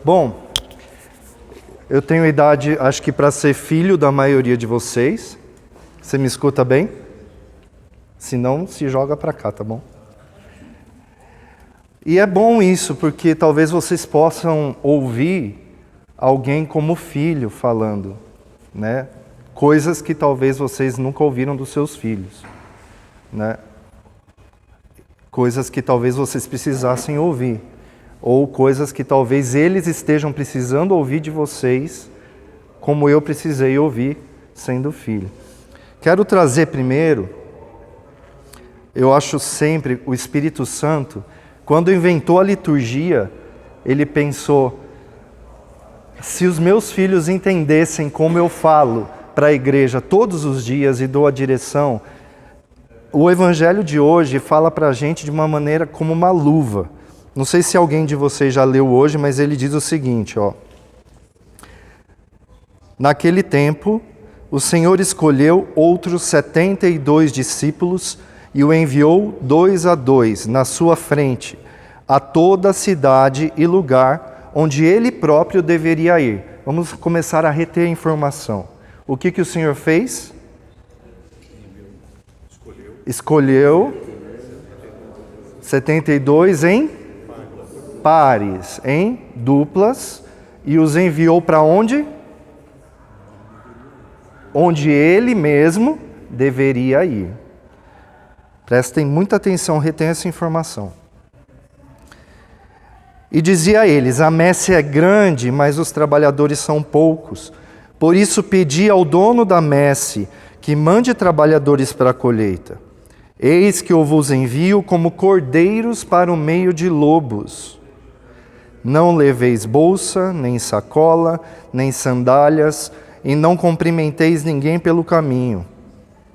Bom, eu tenho idade, acho que para ser filho da maioria de vocês. Você me escuta bem? Se não, se joga para cá, tá bom? E é bom isso, porque talvez vocês possam ouvir alguém como filho falando, né? Coisas que talvez vocês nunca ouviram dos seus filhos, né? Coisas que talvez vocês precisassem ouvir, ou coisas que talvez eles estejam precisando ouvir de vocês, como eu precisei ouvir sendo filho. Quero trazer primeiro, eu acho sempre, o Espírito Santo, quando inventou a liturgia, ele pensou, se os meus filhos entendessem como eu falo para a igreja todos os dias e dou a direção, o evangelho de hoje fala para a gente de uma maneira como uma luva. Não sei se alguém de vocês já leu hoje, mas ele diz o seguinte, ó. Naquele tempo, o Senhor escolheu outros 72 discípulos e o enviou 2 a 2 na sua frente, a toda a cidade e lugar onde ele próprio deveria ir. Vamos começar a reter a informação. O que o Senhor fez? Escolheu 72 em pares, em duplas, e os enviou para onde? Onde ele mesmo deveria ir. Prestem muita atenção, retenham essa informação. E dizia a eles, a messe é grande, mas os trabalhadores são poucos. Por isso pedi ao dono da messe que mande trabalhadores para a colheita. Eis que eu vos envio como cordeiros para o meio de lobos. Não leveis bolsa, nem sacola, nem sandálias, e não cumprimenteis ninguém pelo caminho.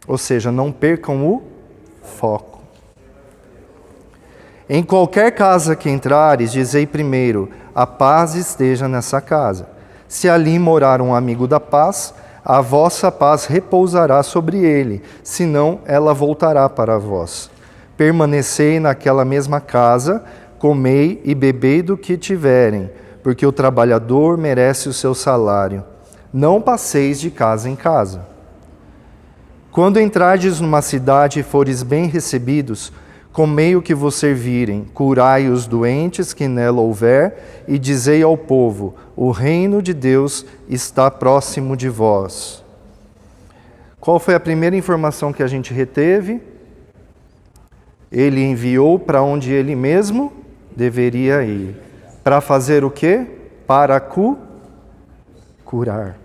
Ou seja, não percam o foco. Em qualquer casa que entrares, dizei primeiro, a paz esteja nessa casa. Se ali morar um amigo da paz, a vossa paz repousará sobre ele, senão ela voltará para vós. Permanecei naquela mesma casa, comei e bebei do que tiverem, porque o trabalhador merece o seu salário. Não passeis de casa em casa. Quando entrardes numa cidade e fores bem recebidos, comei o que vos servirem, curai os doentes que nela houver, e dizei ao povo, o reino de Deus está próximo de vós. Qual foi a primeira informação que a gente reteve? Ele enviou para onde ele mesmo deveria ir. Para fazer o quê? Para curar.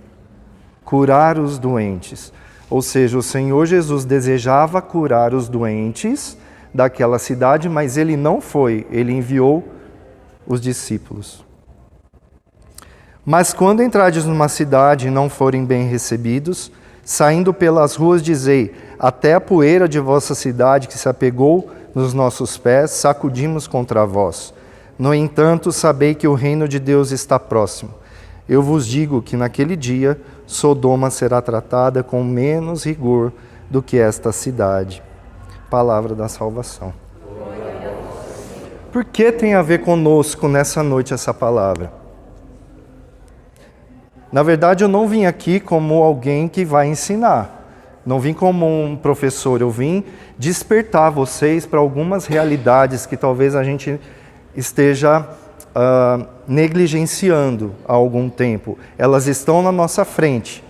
Curar os doentes. Ou seja, o Senhor Jesus desejava curar os doentes daquela cidade, mas ele não foi, ele enviou os discípulos. Mas quando entrardes numa cidade e não forem bem recebidos, saindo pelas ruas dizei, até a poeira de vossa cidade que se apegou nos nossos pés, sacudimos contra vós. No entanto, sabei que o reino de Deus está próximo. Eu vos digo que naquele dia, Sodoma será tratada com menos rigor do que esta cidade. Palavra da salvação. Por que tem a ver conosco nessa noite essa palavra? Na verdade, eu não vim aqui como alguém que vai ensinar. Não vim como um professor, eu vim despertar vocês para algumas realidades que talvez a gente esteja negligenciando há algum tempo. Elas estão na nossa frente,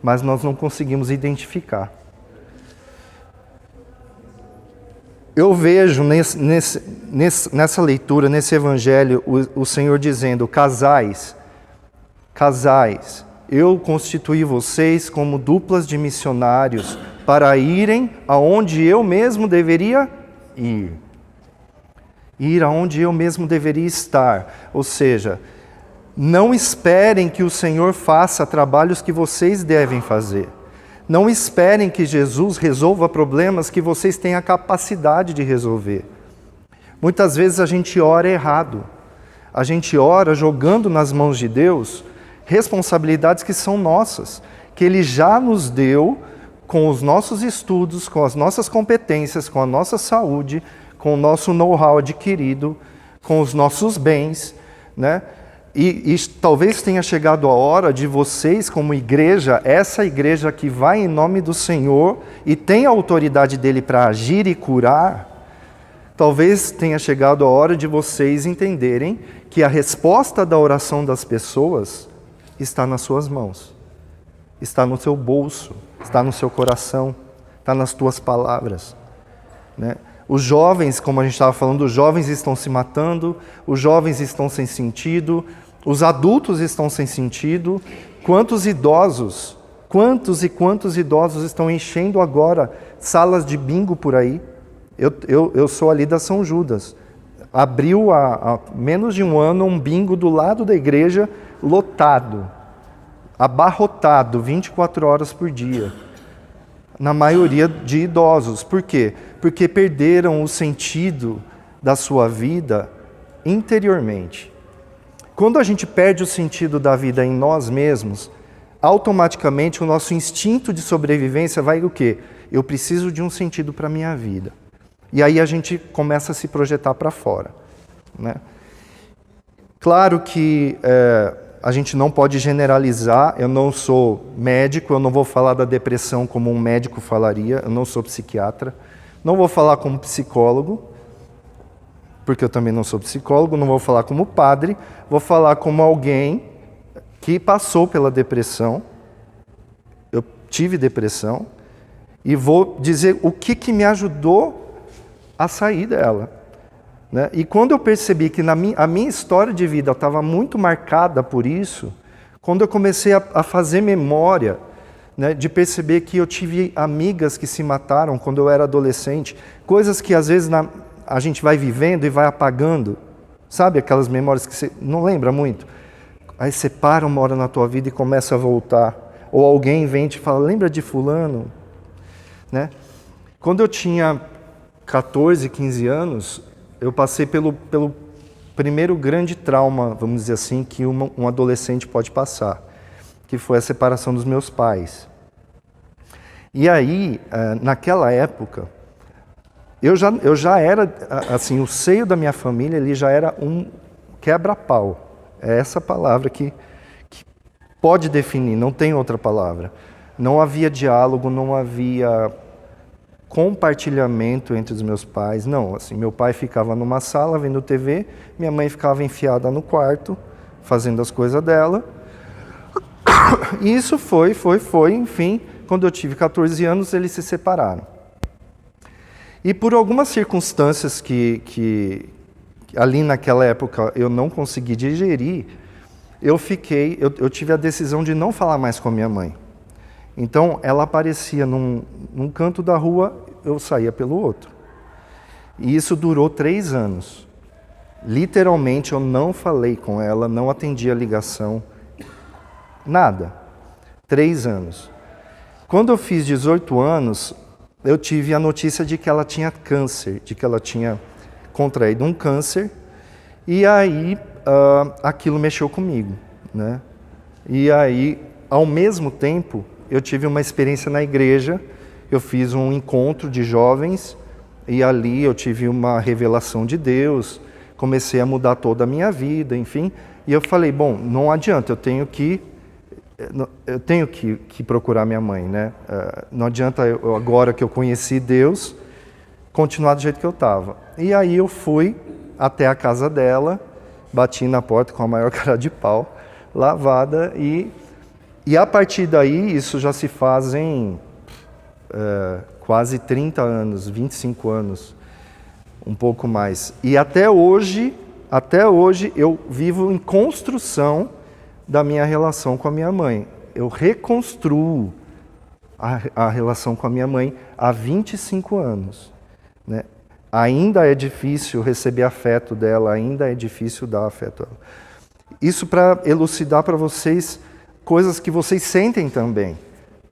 mas nós não conseguimos identificar. Eu vejo nessa leitura, nesse evangelho, o Senhor dizendo, casais, eu constituí vocês como duplas de missionários para irem aonde eu mesmo deveria ir. Ir aonde eu mesmo deveria estar. Ou seja, não esperem que o Senhor faça trabalhos que vocês devem fazer. Não esperem que Jesus resolva problemas que vocês têm a capacidade de resolver. Muitas vezes a gente ora errado. A gente ora jogando nas mãos de Deus responsabilidades que são nossas, que Ele já nos deu com os nossos estudos, com as nossas competências, com a nossa saúde, com o nosso know-how adquirido, com os nossos bens. né? E talvez tenha chegado a hora de vocês, como igreja, essa igreja que vai em nome do Senhor e tem a autoridade dele para agir e curar, talvez tenha chegado a hora de vocês entenderem que a resposta da oração das pessoas está nas suas mãos, está no seu bolso, está no seu coração, está nas tuas palavras, né? Os jovens, como a gente estava falando, os jovens estão se matando, os jovens estão sem sentido, os adultos estão sem sentido. Quantos idosos estão enchendo agora salas de bingo por aí? Eu sou ali da São Judas. Abriu há menos de um ano um bingo do lado da igreja, lotado, abarrotado, 24 horas por dia. Na maioria de idosos. Por quê? Porque perderam o sentido da sua vida interiormente. Quando a gente perde o sentido da vida em nós mesmos, automaticamente o nosso instinto de sobrevivência vai o quê? Eu preciso de um sentido para a minha vida. E aí a gente começa a se projetar para fora, né? Claro que a gente não pode generalizar, eu não sou médico, eu não vou falar da depressão como um médico falaria, eu não sou psiquiatra, não vou falar como psicólogo, porque eu também não sou psicólogo, não vou falar como padre, vou falar como alguém que passou pela depressão, eu tive depressão, e vou dizer o que me ajudou a sair dela. Né? E quando eu percebi que a minha história de vida estava muito marcada por isso, quando eu comecei a fazer memória, né, de perceber que eu tive amigas que se mataram quando eu era adolescente, coisas que às vezes a gente vai vivendo e vai apagando, sabe aquelas memórias que você não lembra muito? Aí você para uma hora na tua vida e começa a voltar, ou alguém vem e te fala, lembra de fulano? Né? Quando eu tinha 14, 15 anos, eu passei pelo primeiro grande trauma, vamos dizer assim, que um adolescente pode passar, que foi a separação dos meus pais. E aí, naquela época, eu já era, assim, o seio da minha família, ele já era um quebra-pau. É essa palavra que pode definir, não tem outra palavra. Não havia diálogo, não havia compartilhamento entre os meus pais. Não, assim, meu pai ficava numa sala vendo TV, minha mãe ficava enfiada no quarto, fazendo as coisas dela. E isso foi, enfim, quando eu tive 14 anos, eles se separaram. E por algumas circunstâncias que ali naquela época eu não consegui digerir, eu tive a decisão de não falar mais com a minha mãe. Então, ela aparecia num canto da rua, eu saía pelo outro. E isso durou 3 anos. Literalmente, eu não falei com ela, não atendi a ligação, nada. 3 anos. Quando eu fiz 18 anos, eu tive a notícia de que ela tinha câncer, de que ela tinha contraído um câncer, e aí aquilo mexeu comigo, né? E aí, ao mesmo tempo, eu tive uma experiência na igreja, eu fiz um encontro de jovens, e ali eu tive uma revelação de Deus, comecei a mudar toda a minha vida, enfim, e eu falei, bom, não adianta, eu tenho que procurar minha mãe, né? Não adianta eu, agora que eu conheci Deus, continuar do jeito que eu estava. E aí eu fui até a casa dela, bati na porta com a maior cara de pau, lavada, e a partir daí, isso já se fazem quase 30 anos, 25 anos, um pouco mais. E até hoje eu vivo em construção da minha relação com a minha mãe. Eu reconstruo a relação com a minha mãe há 25 anos. Né? Ainda é difícil receber afeto dela, ainda é difícil dar afeto a ela. Isso para elucidar para vocês coisas que vocês sentem também.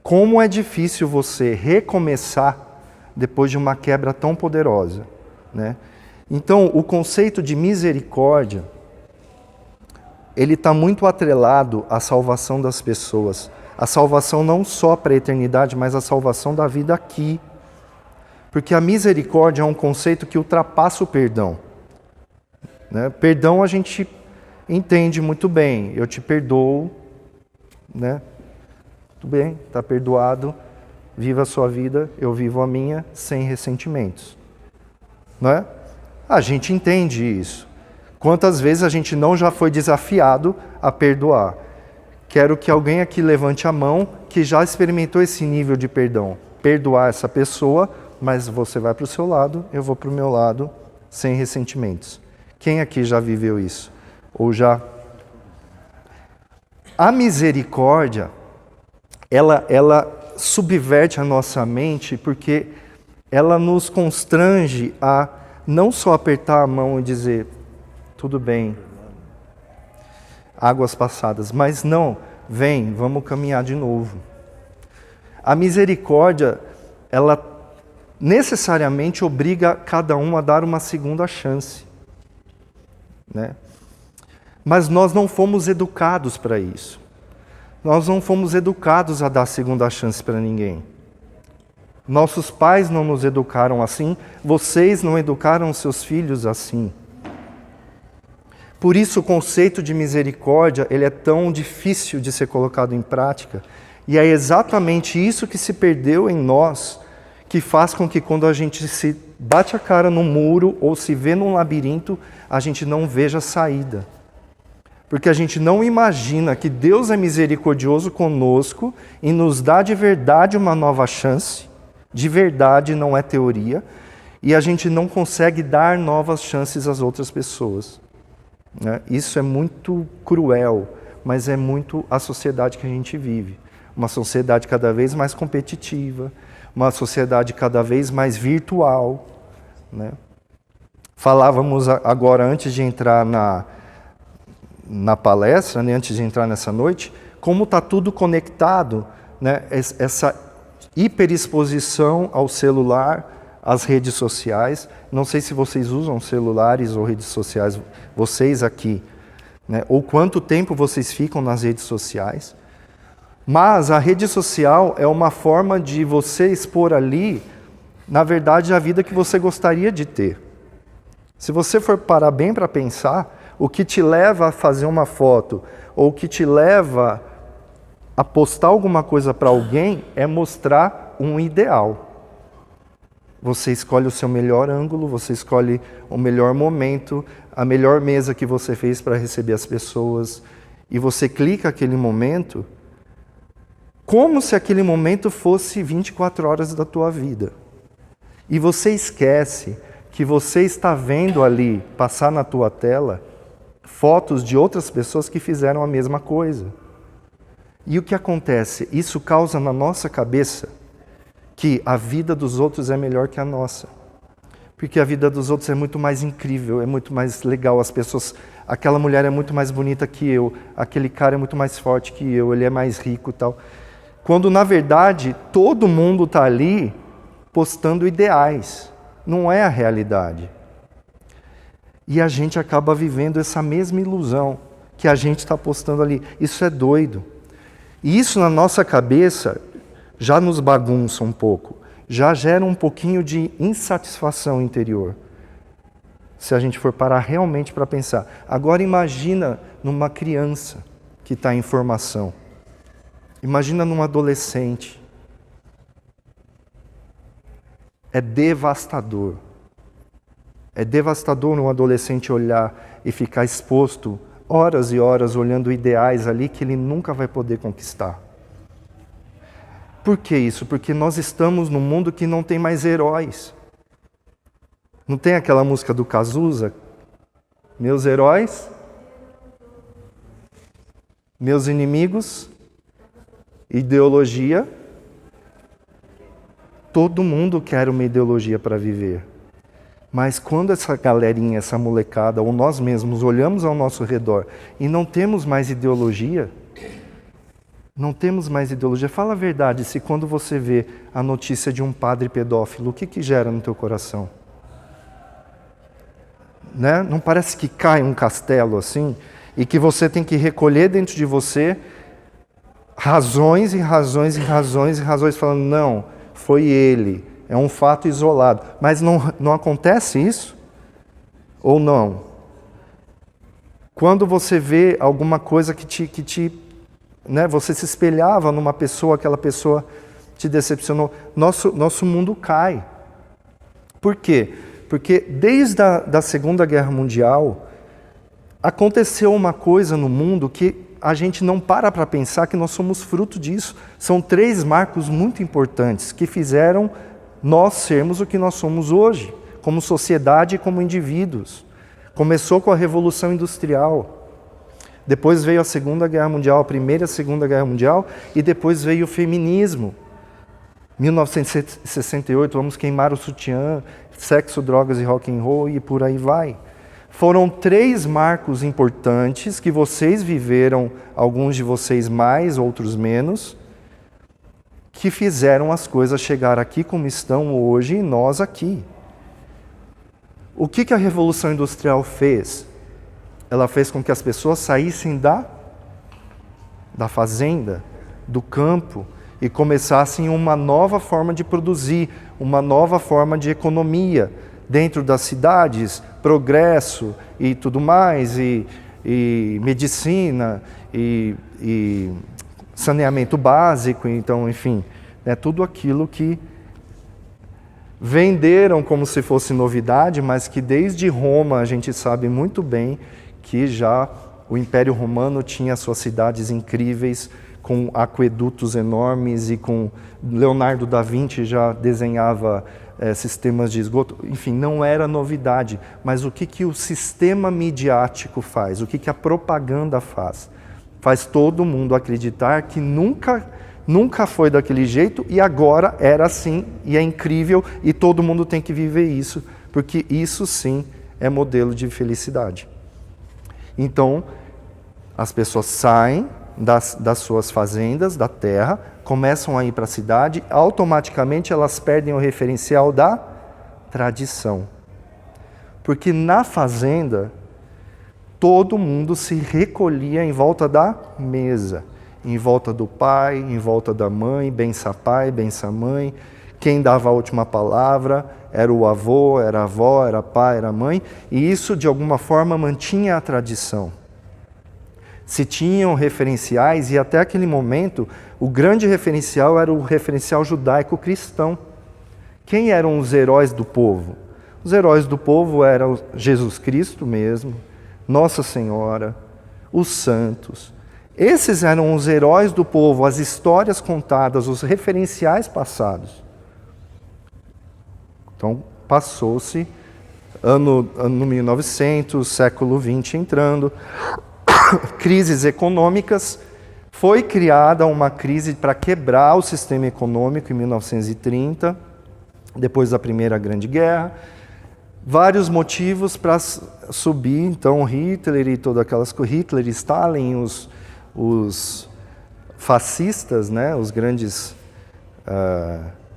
Como é difícil você recomeçar depois de uma quebra tão poderosa, né? Então, o conceito de misericórdia, ele está muito atrelado à salvação das pessoas. A salvação não só para a eternidade, mas a salvação da vida aqui. Porque a misericórdia é um conceito que ultrapassa o perdão. Né? Perdão, entende muito bem, eu te perdoo, né? Tudo bem, está perdoado, viva a sua vida, eu vivo a minha, sem ressentimentos. Não é? A gente entende isso. Quantas vezes a gente não já foi desafiado a perdoar? Quero que alguém aqui levante a mão que já experimentou esse nível de perdão. Perdoar essa pessoa, mas você vai para o seu lado, eu vou para o meu lado, sem ressentimentos. Quem aqui já viveu isso? Ou já? A misericórdia, ela subverte a nossa mente porque ela nos constrange a não só apertar a mão e dizer, tudo bem, águas passadas, mas não, vem, vamos caminhar de novo. A misericórdia, ela necessariamente obriga cada um a dar uma segunda chance, né? Mas nós não fomos educados para isso. Nós não fomos educados a dar segunda chance para ninguém. Nossos pais não nos educaram assim, vocês não educaram seus filhos assim. Por isso o conceito de misericórdia, ele é tão difícil de ser colocado em prática, e é exatamente isso que se perdeu em nós, que faz com que quando a gente se bate a cara no muro ou se vê num labirinto, a gente não veja saída. Porque a gente não imagina que Deus é misericordioso conosco e nos dá de verdade uma nova chance, de verdade, não é teoria, e a gente não consegue dar novas chances às outras pessoas. Né? Isso é muito cruel, mas é muito a sociedade que a gente vive. Uma sociedade cada vez mais competitiva, uma sociedade cada vez mais virtual. Né? Falávamos agora, antes de entrar na palestra, né, antes de entrar nessa noite, como está tudo conectado, né, essa hiperexposição ao celular, às redes sociais. Não sei se vocês usam celulares ou redes sociais, vocês aqui, né, ou quanto tempo vocês ficam nas redes sociais. Mas a rede social é uma forma de você expor ali, na verdade, a vida que você gostaria de ter. Se você for parar bem para pensar, o que te leva a fazer uma foto, ou o que te leva a postar alguma coisa para alguém, é mostrar um ideal. Você escolhe o seu melhor ângulo, você escolhe o melhor momento, a melhor mesa que você fez para receber as pessoas, e você clica aquele momento, como se aquele momento fosse 24 horas da tua vida. E você esquece que você está vendo ali, passar na tua tela, fotos de outras pessoas que fizeram a mesma coisa. E o que acontece? Isso causa na nossa cabeça que a vida dos outros é melhor que a nossa. Porque a vida dos outros é muito mais incrível, é muito mais legal. As pessoas, aquela mulher é muito mais bonita que eu, aquele cara é muito mais forte que eu, ele é mais rico e tal. Quando, na verdade, todo mundo está ali postando ideais. Não é a realidade. E a gente acaba vivendo essa mesma ilusão que a gente está postando ali. Isso é doido. E isso na nossa cabeça já nos bagunça um pouco. Já gera um pouquinho de insatisfação interior. Se a gente for parar realmente para pensar. Agora imagina numa criança que está em formação. Imagina num adolescente. É devastador. É devastador um adolescente olhar e ficar exposto horas e horas olhando ideais ali que ele nunca vai poder conquistar. Por que isso? Porque nós estamos num mundo que não tem mais heróis. Não tem aquela música do Cazuza? Meus heróis, meus inimigos, ideologia. Todo mundo quer uma ideologia para viver. Mas quando essa galerinha, essa molecada, ou nós mesmos olhamos ao nosso redor e não temos mais ideologia, fala a verdade, se quando você vê a notícia de um padre pedófilo, o que gera no teu coração? Né? Não parece que cai um castelo assim, e que você tem que recolher dentro de você razões e razões e razões e razões, falando, não, foi ele. É um fato isolado. Mas não acontece isso? Ou não? Quando você vê alguma coisa né, você se espelhava numa pessoa, aquela pessoa te decepcionou, nosso mundo cai. Por quê? Porque desde a Segunda Guerra Mundial, aconteceu uma coisa no mundo que a gente não para pensar que nós somos fruto disso. São 3 marcos muito importantes que fizeram nós sermos o que nós somos hoje, como sociedade e como indivíduos. Começou com a Revolução Industrial, depois veio a Segunda Guerra Mundial, a Primeira e a Segunda Guerra Mundial, e depois veio o feminismo. 1968, vamos queimar o sutiã, sexo, drogas e rock and roll, e por aí vai. Foram 3 marcos importantes que vocês viveram, alguns de vocês mais, outros menos, que fizeram as coisas chegar aqui como estão hoje e nós aqui. O que a Revolução Industrial fez? Ela fez com que as pessoas saíssem da fazenda, do campo, e começassem uma nova forma de produzir, uma nova forma de economia, dentro das cidades, progresso e tudo mais, e medicina, e saneamento básico, então, enfim, né, tudo aquilo que venderam como se fosse novidade, mas que desde Roma a gente sabe muito bem que já o Império Romano tinha suas cidades incríveis, com aquedutos enormes, e com Leonardo da Vinci já desenhava sistemas de esgoto. Enfim, não era novidade, mas o que o sistema midiático faz? O que a propaganda faz? Faz todo mundo acreditar que nunca foi daquele jeito e agora era assim, e é incrível, e todo mundo tem que viver isso, porque isso sim é modelo de felicidade. Então, as pessoas saem das suas fazendas, da terra, começam a ir para a cidade, automaticamente elas perdem o referencial da tradição. Porque na fazenda, todo mundo se recolhia em volta da mesa, em volta do pai, em volta da mãe, bença pai, bença mãe. Quem dava a última palavra era o avô, era a avó, era pai, era a mãe, e isso de alguma forma mantinha a tradição. Se tinham referenciais, e até aquele momento, o grande referencial era o referencial judaico-cristão. Quem eram os heróis do povo? Os heróis do povo eram Jesus Cristo mesmo, Nossa Senhora, os santos. Esses eram os heróis do povo, as histórias contadas, os referenciais passados. Então, passou-se ano 1900, século XX entrando, crises econômicas, foi criada uma crise para quebrar o sistema econômico em 1930, depois da Primeira Grande Guerra, vários motivos para subir, então Hitler e todas aquelas coisas, Hitler e Stalin, os fascistas, né, os grandes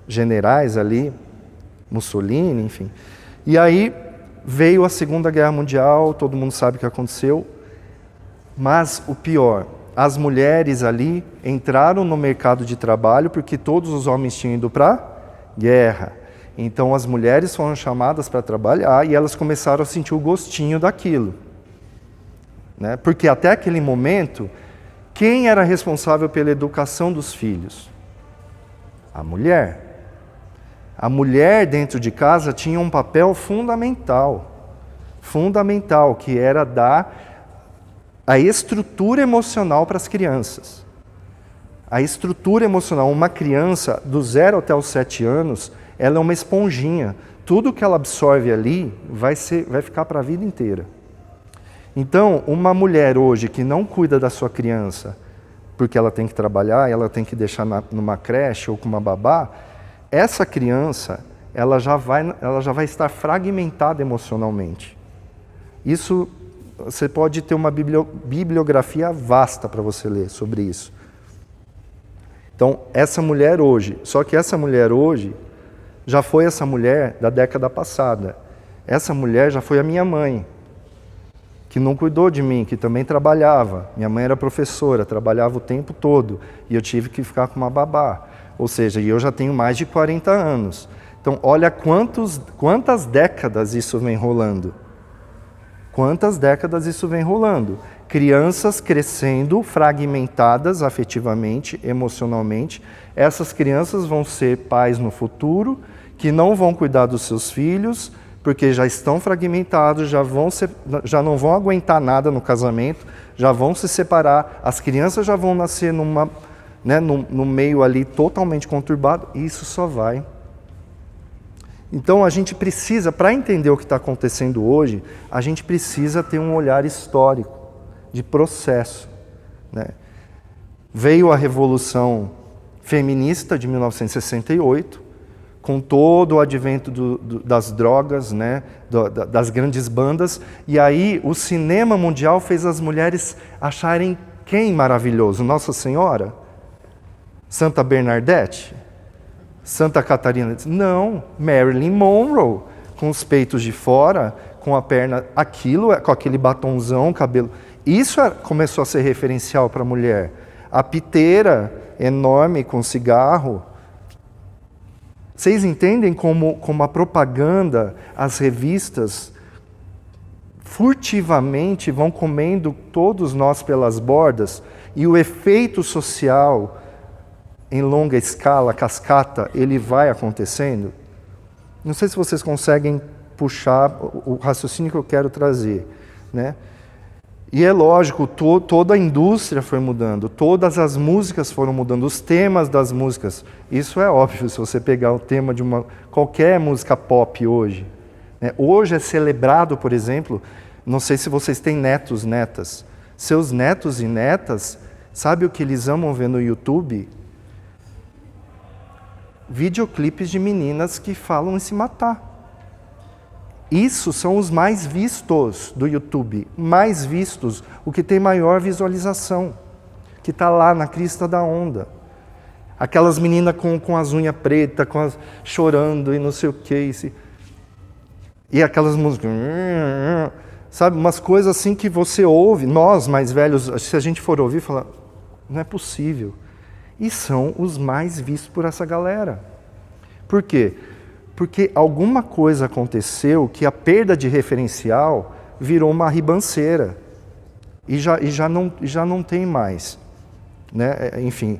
generais ali, Mussolini, enfim. E aí veio a Segunda Guerra Mundial, todo mundo sabe o que aconteceu. Mas o pior, as mulheres ali entraram no mercado de trabalho porque todos os homens tinham ido para a guerra. Então as mulheres foram chamadas para trabalhar e elas começaram a sentir o gostinho daquilo. Né? Porque até aquele momento, quem era responsável pela educação dos filhos? A mulher. A mulher dentro de casa tinha um papel fundamental, que era dar a estrutura emocional para as crianças. A estrutura emocional, uma criança do 0 até os 7 anos, ela é uma esponjinha. Tudo que ela absorve ali vai ficar para a vida inteira. Então, uma mulher hoje que não cuida da sua criança, porque ela tem que trabalhar, ela tem que deixar numa creche ou com uma babá, essa criança, ela já vai estar fragmentada emocionalmente. Isso, você pode ter uma bibliografia vasta para você ler sobre isso. Então, essa mulher hoje, só que essa mulher hoje, já foi essa mulher da década passada. Essa mulher já foi a minha mãe, que não cuidou de mim, que também trabalhava. Minha mãe era professora, trabalhava o tempo todo, e eu tive que ficar com uma babá. Ou seja, eu já tenho mais de 40 anos. Então, olha quantas décadas isso vem rolando. Quantas décadas isso vem rolando? Crianças crescendo, fragmentadas afetivamente, emocionalmente. Essas crianças vão ser pais no futuro, que não vão cuidar dos seus filhos, porque já estão fragmentados, já não vão aguentar nada no casamento, já vão se separar, as crianças já vão nascer no meio ali totalmente conturbado, e isso só vai. Então a gente precisa, para entender o que está acontecendo hoje, a gente precisa ter um olhar histórico, de processo. Né? Veio a Revolução Feminista de 1968, com todo o advento das drogas, né? Das grandes bandas, e aí o cinema mundial fez as mulheres acharem quem maravilhoso? Nossa Senhora? Santa Bernadette? Santa Catarina? Não, Marilyn Monroe, com os peitos de fora, com a perna, com aquele batonzão, cabelo. Isso começou a ser referencial para a mulher. A piteira enorme com cigarro. Vocês entendem como a propaganda, as revistas, furtivamente vão comendo todos nós pelas bordas, e o efeito social em longa escala, cascata, ele vai acontecendo? Não sei se vocês conseguem puxar o raciocínio que eu quero trazer, né? E é lógico, toda a indústria foi mudando, todas as músicas foram mudando, os temas das músicas. Isso é óbvio, se você pegar o tema de qualquer música pop hoje. Né? Hoje é celebrado, por exemplo, não sei se vocês têm netos, netas. Seus netos e netas, sabe o que eles amam ver no YouTube? Videoclipes de meninas que falam em se matar. Isso são os mais vistos do YouTube, mais vistos, o que tem maior visualização, que está lá na crista da onda. Aquelas meninas com as unhas pretas, chorando e não sei o que. E aquelas músicas, sabe, umas coisas assim que você ouve, nós mais velhos, se a gente for ouvir, fala, não é possível. E são os mais vistos por essa galera. Por quê? Porque alguma coisa aconteceu que a perda de referencial virou uma ribanceira. E já não tem mais. Né? Enfim,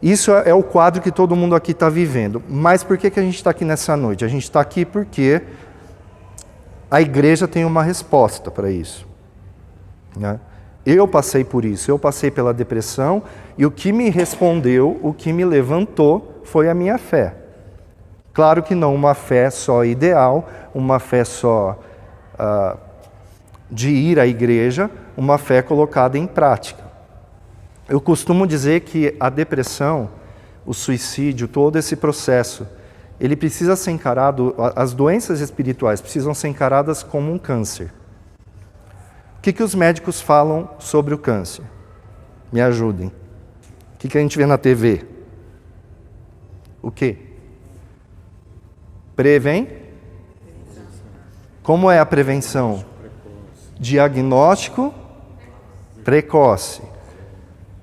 isso é o quadro que todo mundo aqui está vivendo. Mas por que a gente está aqui nessa noite? A gente está aqui porque a igreja tem uma resposta para isso. Né? Eu passei por isso, eu passei pela depressão, e o que me respondeu, o que me levantou, foi a minha fé. Claro que não uma fé só ideal, uma fé só de ir à igreja, uma fé colocada em prática. Eu costumo dizer que a depressão, o suicídio, todo esse processo, ele precisa ser encarado, as doenças espirituais precisam ser encaradas como um câncer. O que os médicos falam sobre o câncer? Me ajudem. O que a gente vê na TV? O quê? Prevém? Como é a prevenção? Diagnóstico precoce.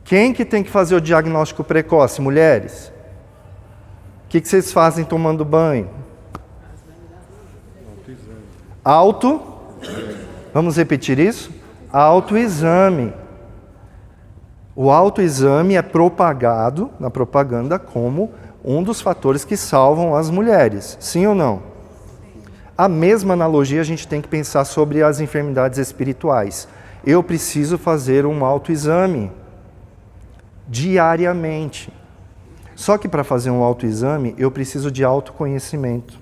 Quem que tem que fazer o diagnóstico precoce? Mulheres? O que vocês fazem tomando banho? Vamos repetir isso? Autoexame. O autoexame é propagado na propaganda como um dos fatores que salvam as mulheres. Sim ou não? A mesma analogia a gente tem que pensar sobre as enfermidades espirituais. Eu preciso fazer um autoexame diariamente. Só que para fazer um autoexame, eu preciso de autoconhecimento.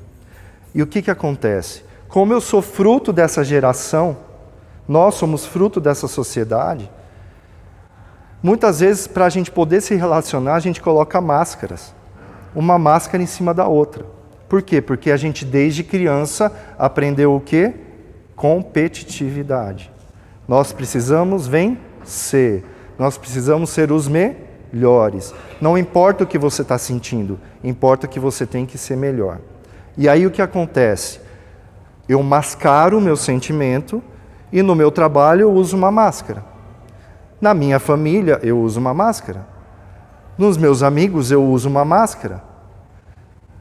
E o que acontece? Como eu sou fruto dessa geração, nós somos fruto dessa sociedade, muitas vezes, para a gente poder se relacionar, a gente coloca máscaras. Uma máscara em cima da outra. Por quê? Porque a gente, desde criança, aprendeu o quê? Competitividade. Nós precisamos vencer. Nós precisamos ser os melhores. Não importa o que você está sentindo, importa que você tem que ser melhor. E aí o que acontece? Eu mascaro o meu sentimento e no meu trabalho eu uso uma máscara. Na minha família eu uso uma máscara. Nos meus amigos eu uso uma máscara.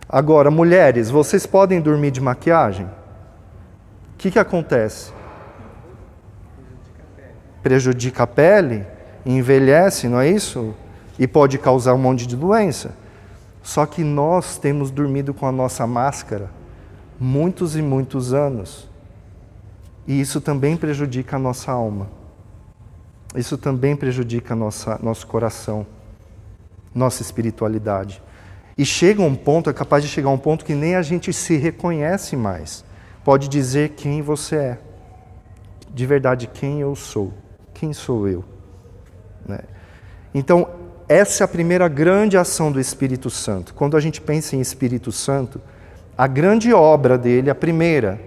Agora, mulheres, vocês podem dormir de maquiagem? O que acontece? prejudica a pele, envelhece, não é isso? E pode causar um monte de doença. Só que nós temos dormido com a nossa máscara muitos e muitos anos. E isso também prejudica a nossa alma. Isso também prejudica nosso coração, nossa espiritualidade. E chega um ponto, é capaz de chegar um ponto que nem a gente se reconhece mais. Pode dizer quem você é. De verdade, quem eu sou. Quem sou eu? Né? Então, essa é a primeira grande ação do Espírito Santo. Quando a gente pensa em Espírito Santo, a grande obra dele, a primeira,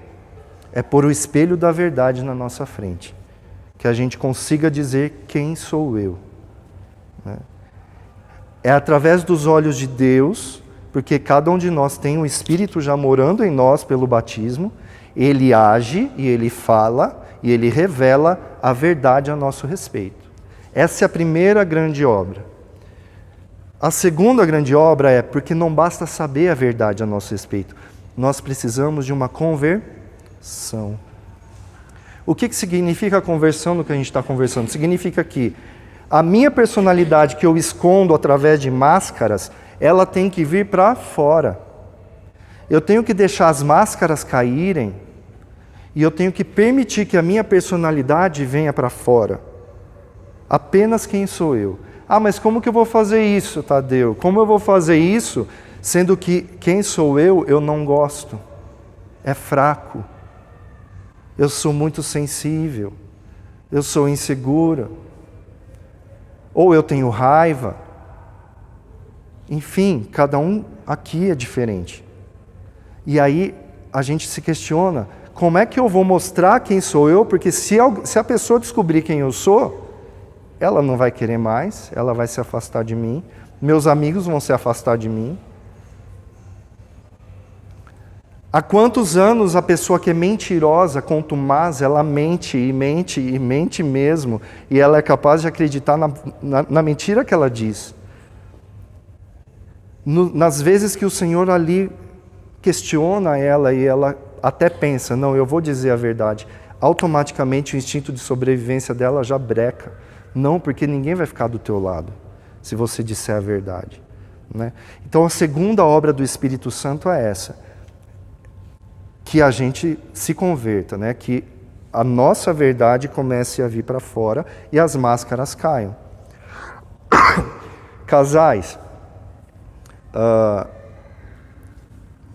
é pôr o espelho da verdade na nossa frente. Que a gente consiga dizer quem sou eu. Né? É através dos olhos de Deus, porque cada um de nós tem um Espírito já morando em nós pelo batismo, ele age e ele fala e ele revela a verdade a nosso respeito. Essa é a primeira grande obra. A segunda grande obra é porque não basta saber a verdade a nosso respeito, nós precisamos de uma conversão. O que significa a conversão no que a gente está conversando? Significa que a minha personalidade que eu escondo através de máscaras, ela tem que vir para fora. Eu tenho que deixar as máscaras caírem e eu tenho que permitir que a minha personalidade venha para fora. Apenas quem sou eu. Ah, mas como que eu vou fazer isso, Tadeu? Como eu vou fazer isso, sendo que quem sou eu não gosto? É fraco. Eu sou muito sensível. Eu sou insegura. Ou eu tenho raiva. Enfim, cada um aqui é diferente. E aí a gente se questiona, como é que eu vou mostrar quem sou eu? Porque se a pessoa descobrir quem eu sou, ela não vai querer mais, ela vai se afastar de mim, meus amigos vão se afastar de mim. Há quantos anos a pessoa que é mentirosa, contumaz, ela mente e mente e mente mesmo, e ela é capaz de acreditar na mentira que ela diz. Nas vezes que o Senhor ali questiona ela e ela até pensa, não, eu vou dizer a verdade, automaticamente o instinto de sobrevivência dela já breca. Não, porque ninguém vai ficar do teu lado, se você disser a verdade. Né? Então a segunda obra do Espírito Santo é essa. Que a gente se converta, né? Que a nossa verdade comece a vir para fora e as máscaras caiam. Casais,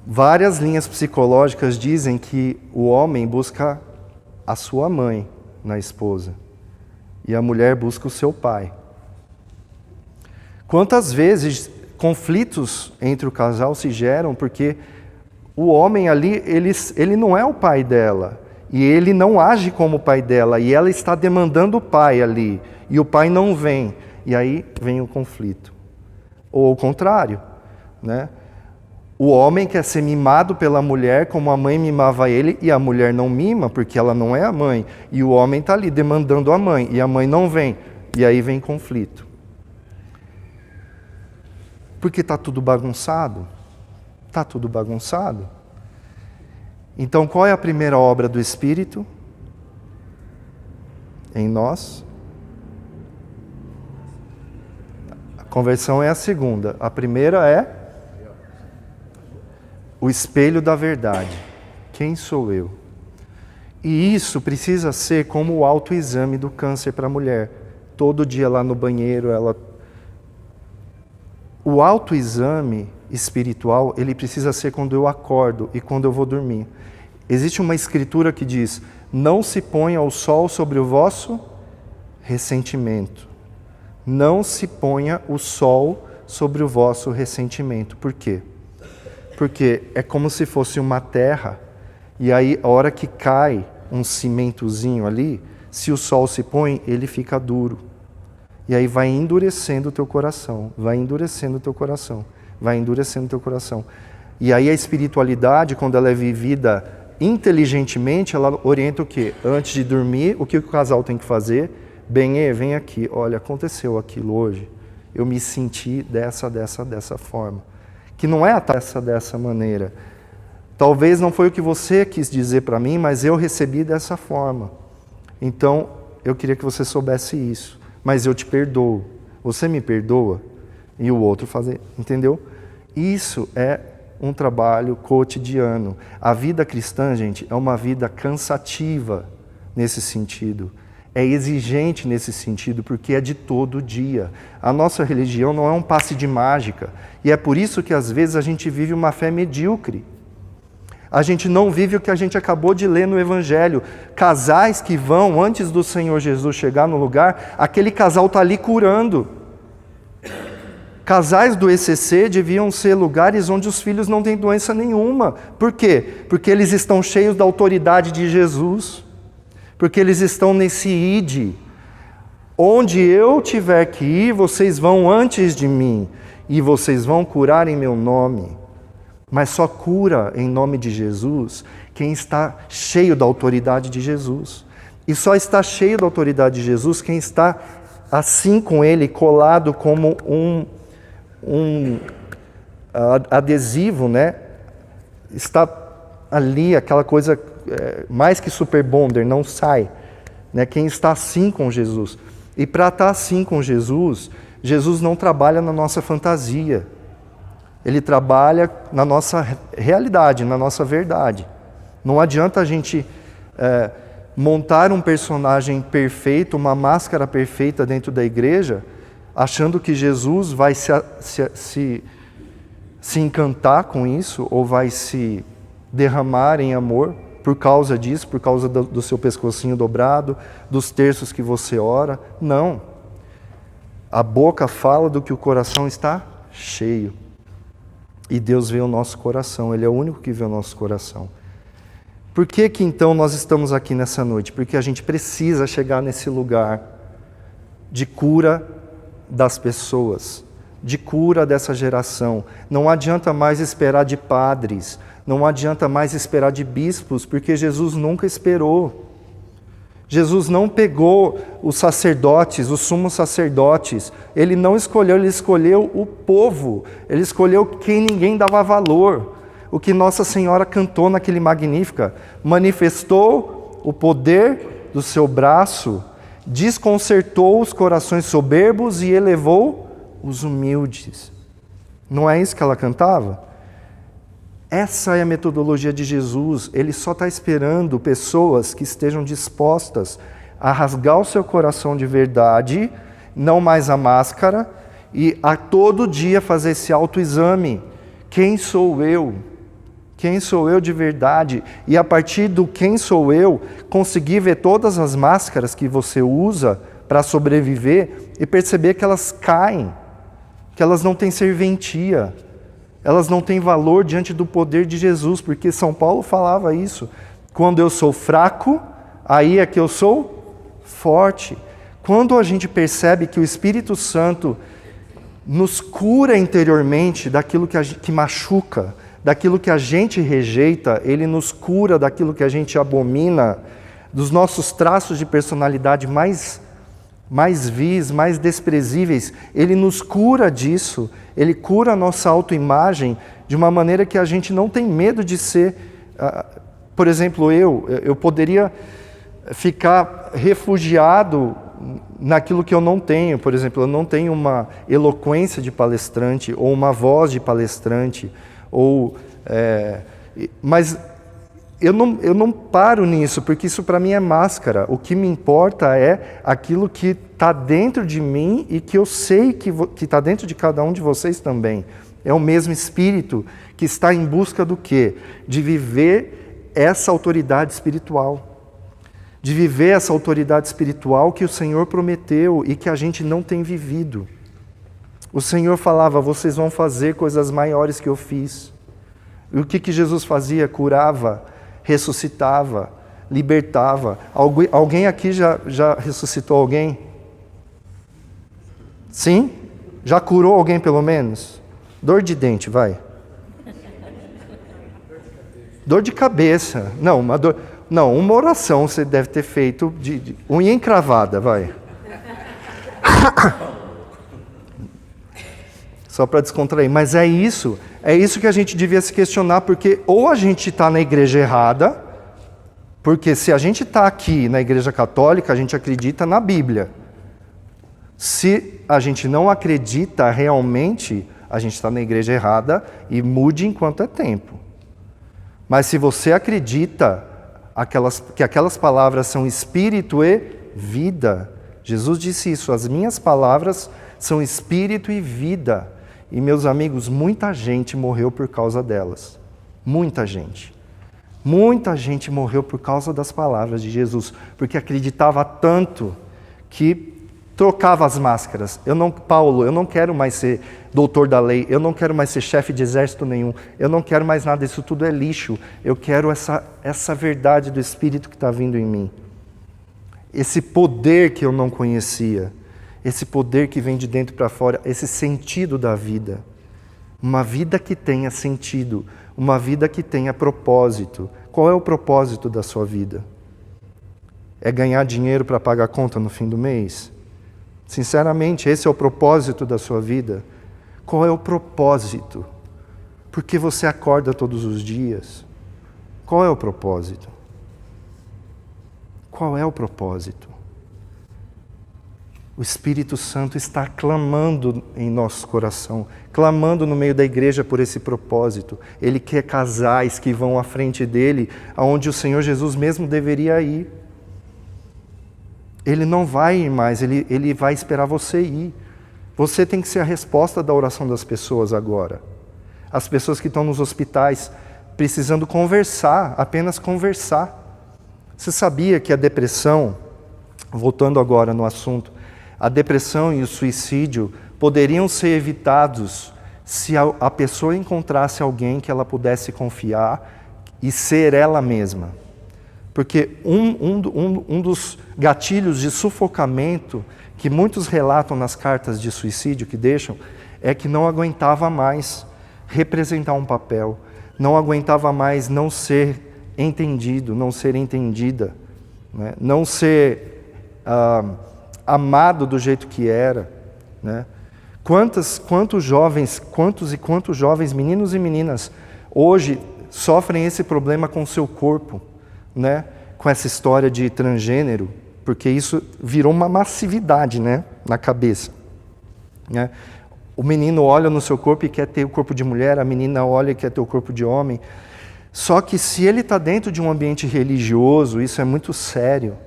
várias linhas psicológicas dizem que o homem busca a sua mãe na esposa e a mulher busca o seu pai. Quantas vezes conflitos entre o casal se geram porque o homem ali, ele não é o pai dela, e ele não age como o pai dela, e ela está demandando o pai ali, e o pai não vem, e aí vem o conflito. Ou o contrário, né? O homem quer ser mimado pela mulher como a mãe mimava ele, e a mulher não mima, porque ela não é a mãe, e o homem está ali demandando a mãe, e a mãe não vem, e aí vem conflito. Porque está tudo bagunçado. Está tudo bagunçado. Então, qual é a primeira obra do Espírito? Em nós. A conversão é a segunda. A primeira é o espelho da verdade. Quem sou eu? E isso precisa ser como o autoexame do câncer para a mulher. Todo dia lá no banheiro, o autoexame espiritual, ele precisa ser quando eu acordo e quando eu vou dormir. Existe uma escritura que diz, não se ponha o sol sobre o vosso ressentimento. Não se ponha o sol sobre o vosso ressentimento. Por quê? Porque é como se fosse uma terra, e aí a hora que cai um cimentozinho ali, se o sol se põe, ele fica duro. E aí vai endurecendo o teu coração, vai endurecendo o teu coração. Vai endurecendo o teu coração. E aí a espiritualidade, quando ela é vivida inteligentemente, ela orienta o quê? Antes de dormir, o que o casal tem que fazer? Benê, vem aqui. Olha, aconteceu aquilo hoje. Eu me senti dessa forma. Que não é dessa maneira. Talvez não foi o que você quis dizer para mim, mas eu recebi dessa forma. Então, eu queria que você soubesse isso, mas eu te perdoo. Você me perdoa? E o outro fazer, entendeu? Isso é um trabalho cotidiano. A vida cristã, gente, é uma vida cansativa nesse sentido. É exigente nesse sentido, porque é de todo dia. A nossa religião não é um passe de mágica. E é por isso que às vezes a gente vive uma fé medíocre. A gente não vive o que a gente acabou de ler no Evangelho. Casais que vão, antes do Senhor Jesus chegar no lugar, aquele casal está ali curando. Casais do ECC deviam ser lugares onde os filhos não têm doença nenhuma. Por quê? Porque eles estão cheios da autoridade de Jesus. Porque eles estão nesse ide. Onde eu tiver que ir, vocês vão antes de mim. E vocês vão curar em meu nome. Mas só cura em nome de Jesus quem está cheio da autoridade de Jesus. E só está cheio da autoridade de Jesus quem está assim com ele, colado como um adesivo, né? Está ali, aquela coisa mais que super bonder, não sai. Né? Quem está assim com Jesus. E para estar assim com Jesus, Jesus não trabalha na nossa fantasia. Ele trabalha na nossa realidade, na nossa verdade. Não adianta a gente montar um personagem perfeito, uma máscara perfeita dentro da igreja, achando que Jesus vai se encantar com isso, ou vai se derramar em amor por causa disso, por causa do seu pescocinho dobrado, dos terços que você ora. Não. A boca fala do que o coração está cheio. E Deus vê o nosso coração, Ele é o único que vê o nosso coração. Por que que então nós estamos aqui nessa noite? Porque a gente precisa chegar nesse lugar de cura das pessoas, de cura dessa geração. Não adianta mais esperar de padres, não adianta mais esperar de bispos, porque Jesus nunca esperou. Jesus não pegou os sacerdotes, os sumos sacerdotes. Ele não escolheu, ele escolheu o povo. Ele escolheu quem ninguém dava valor. O que Nossa Senhora cantou naquele Magnífica. Manifestou o poder do seu braço, desconcertou os corações soberbos e elevou os humildes. Não é isso que ela cantava? Essa é a metodologia de Jesus. Ele só está esperando pessoas que estejam dispostas a rasgar o seu coração de verdade, não mais a máscara, e a todo dia fazer esse autoexame. Quem sou eu? Quem sou eu de verdade? E a partir do quem sou eu, conseguir ver todas as máscaras que você usa para sobreviver e perceber que elas caem, que elas não têm serventia. Elas não têm valor diante do poder de Jesus, porque São Paulo falava isso. Quando eu sou fraco, aí é que eu sou forte. Quando a gente percebe que o Espírito Santo nos cura interiormente daquilo que machuca, daquilo que a gente rejeita, Ele nos cura daquilo que a gente abomina, dos nossos traços de personalidade mais vis, mais desprezíveis. Ele nos cura disso. Ele cura a nossa autoimagem de uma maneira que a gente não tem medo de ser. Por exemplo, eu poderia ficar refugiado naquilo que eu não tenho. Por exemplo, eu não tenho uma eloquência de palestrante ou uma voz de palestrante. Mas eu não paro nisso, porque isso para mim é máscara. O que me importa é aquilo que está dentro de mim e que eu sei que está dentro de cada um de vocês também. É o mesmo Espírito que está em busca do quê? De viver essa autoridade espiritual. De viver essa autoridade espiritual que o Senhor prometeu e que a gente não tem vivido. O Senhor falava, vocês vão fazer coisas maiores que eu fiz. E o que Jesus fazia? Curava, ressuscitava, libertava. Alguém aqui já ressuscitou alguém? Sim? Já curou alguém pelo menos? Dor de dente, vai. Dor de cabeça. Não, uma oração você deve ter feito de unha encravada, vai. Só para descontrair. Mas é isso que a gente devia se questionar, porque ou a gente está na igreja errada, Porque se a gente está aqui na Igreja Católica, a gente acredita na Bíblia. Se a gente não acredita realmente, a gente está na igreja errada e mude enquanto é tempo. Mas se você acredita que aquelas palavras são espírito e vida, Jesus disse isso, as minhas palavras são espírito e vida. E meus amigos, muita gente morreu por causa delas. Muita gente. Muita gente morreu por causa das palavras de Jesus, porque acreditava tanto que trocava as máscaras. Paulo, eu não quero mais ser doutor da lei, eu não quero mais ser chefe de exército nenhum, eu não quero mais nada, isso tudo é lixo. Eu quero essa verdade do Espírito que está vindo em mim. Esse poder que eu não conhecia, esse poder que vem de dentro para fora, esse sentido da vida. Uma vida que tenha sentido, uma vida que tenha propósito. Qual é o propósito da sua vida? É ganhar dinheiro para pagar a conta no fim do mês? Sinceramente, esse é o propósito da sua vida? Qual é o propósito? Por que você acorda todos os dias? Qual é o propósito? Qual é o propósito? O Espírito Santo está clamando em nosso coração, clamando no meio da igreja por esse propósito. Ele quer casais que vão à frente dele, aonde o Senhor Jesus mesmo deveria ir. Ele não vai ir mais, ele vai esperar você ir. Você tem que ser a resposta da oração das pessoas agora. As pessoas que estão nos hospitais precisando conversar, apenas conversar. Você sabia que a depressão, voltando agora no assunto, a depressão e o suicídio poderiam ser evitados se a pessoa encontrasse alguém que ela pudesse confiar e ser ela mesma. Porque um dos gatilhos de sufocamento que muitos relatam nas cartas de suicídio que deixam é que não aguentava mais representar um papel, não aguentava mais não ser entendido, não ser entendida, né? Não ser amado do jeito que era, né? Quantos jovens, meninos e meninas, hoje sofrem esse problema com o seu corpo, né? Com essa história de transgênero, porque isso virou uma massividade, né? Na cabeça, né? O menino olha no seu corpo e quer ter o corpo de mulher, a menina olha e quer ter o corpo de homem. Só que se ele está dentro de um ambiente religioso, isso é muito sério,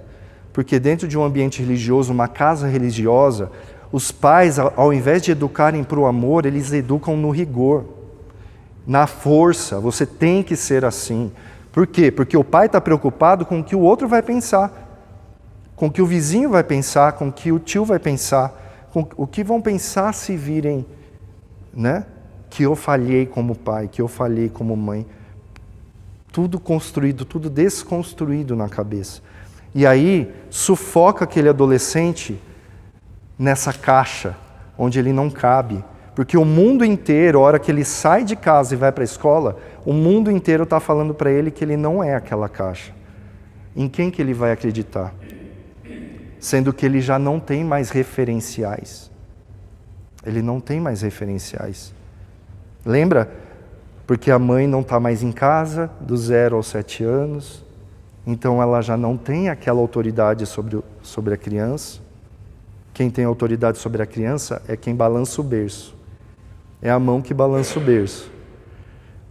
porque dentro de um ambiente religioso, uma casa religiosa, os pais, ao invés de educarem para o amor, eles educam no rigor, na força. Você tem que ser assim. Por quê? Porque o pai está preocupado com o que o outro vai pensar, com o que o vizinho vai pensar, com o que o tio vai pensar, com o que vão pensar se virem, né? Que eu falhei como pai, que eu falhei como mãe. Tudo construído, tudo desconstruído na cabeça. E aí sufoca aquele adolescente nessa caixa onde ele não cabe. Porque o mundo inteiro, a hora que ele sai de casa e vai para a escola, o mundo inteiro está falando para ele que ele não é aquela caixa. Em quem que ele vai acreditar? Sendo que ele já não tem mais referenciais. Ele não tem mais referenciais. Lembra? Porque a mãe não está mais em casa, do 0 aos 7 anos, então ela já não tem aquela autoridade sobre a criança. Quem tem autoridade sobre a criança é quem balança o berço. É a mão que balança o berço.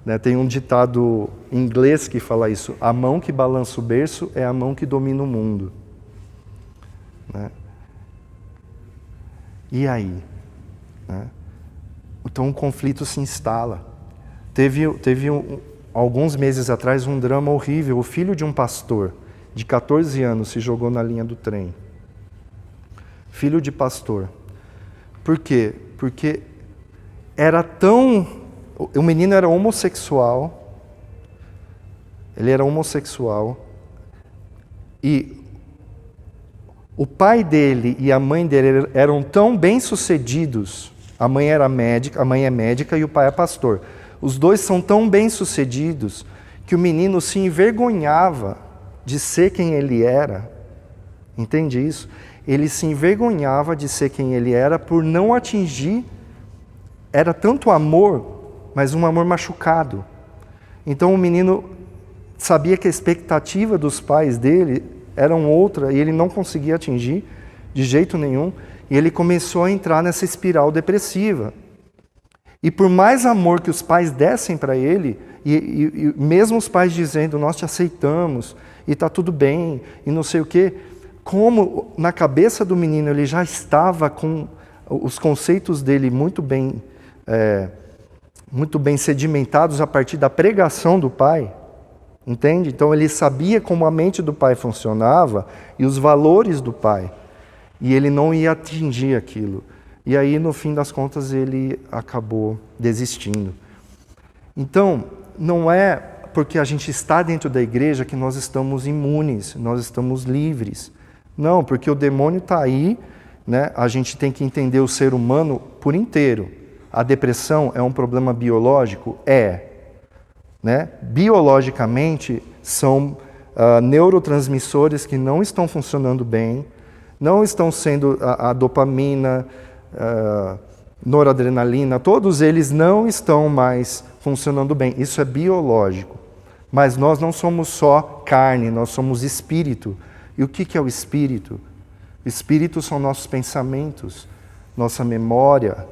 Né? Tem um ditado em inglês que fala isso: a mão que balança o berço é a mão que domina o mundo. Né? E aí? Né? Então o conflito se instala. Teve alguns meses atrás um drama horrível. O filho de um pastor de 14 anos se jogou na linha do trem. Filho de pastor. Por quê? Porque era tão... O menino era homossexual. Ele era homossexual. E o pai dele e a mãe dele eram tão bem-sucedidos. A mãe era médica, a mãe é médica e o pai é pastor. Os dois são tão bem-sucedidos que o menino se envergonhava de ser quem ele era. Entende isso? Ele se envergonhava de ser quem ele era por não atingir. Era tanto amor, mas um amor machucado. Então o menino sabia que a expectativa dos pais dele era outra e ele não conseguia atingir de jeito nenhum. E ele começou a entrar nessa espiral depressiva. E por mais amor que os pais dessem para ele, e mesmo os pais dizendo, nós te aceitamos, e está tudo bem, e não sei o quê, como na cabeça do menino ele já estava com os conceitos dele muito bem sedimentados a partir da pregação do pai, entende? Então ele sabia como a mente do pai funcionava e os valores do pai, e ele não ia atingir aquilo. E aí, no fim das contas, ele acabou desistindo. Então, não é porque a gente está dentro da igreja que nós estamos imunes, nós estamos livres. Não, porque o demônio está aí, né? A gente tem que entender o ser humano por inteiro. A depressão é um problema biológico? É. Né? Biologicamente, são neurotransmissores que não estão funcionando bem, não estão sendo a dopamina, noradrenalina, todos eles não estão mais funcionando bem. Isso é biológico. Mas nós não somos só carne, nós somos espírito. E o que é o espírito? O espírito são nossos pensamentos, nossa memória,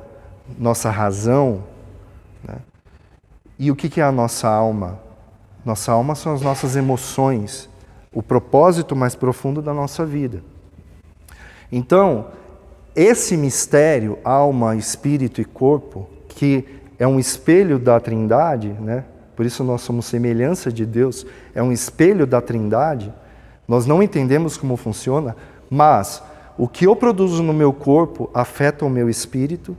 nossa razão. Né? E o que é a nossa alma? Nossa alma são as nossas emoções, o propósito mais profundo da nossa vida. Então, esse mistério, alma, espírito e corpo, que é um espelho da Trindade, né? Por isso nós somos semelhança de Deus, é um espelho da Trindade, nós não entendemos como funciona, mas o que eu produzo no meu corpo afeta o meu espírito,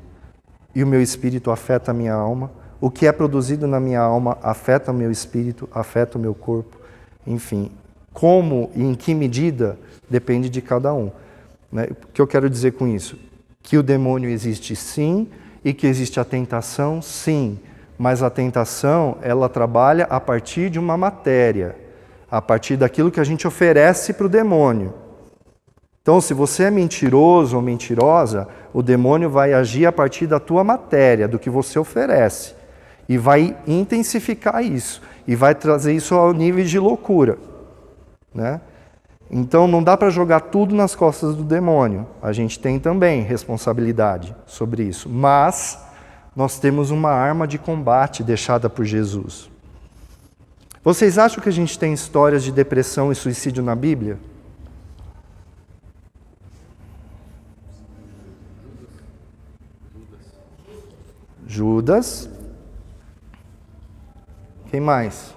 e o meu espírito afeta a minha alma, o que é produzido na minha alma afeta o meu espírito, afeta o meu corpo, enfim. Como e em que medida depende de cada um. O que eu quero dizer com isso? Que o demônio existe sim, e que existe a tentação sim, mas a tentação ela trabalha a partir de uma matéria, a partir daquilo que a gente oferece para o demônio. Então, se você é mentiroso ou mentirosa, o demônio vai agir a partir da tua matéria, do que você oferece, e vai intensificar isso, e vai trazer isso ao nível de loucura, né? Então, não dá para jogar tudo nas costas do demônio. A gente tem também responsabilidade sobre isso. Mas nós temos uma arma de combate deixada por Jesus. Vocês acham que a gente tem histórias de depressão e suicídio na Bíblia? Judas. Quem mais?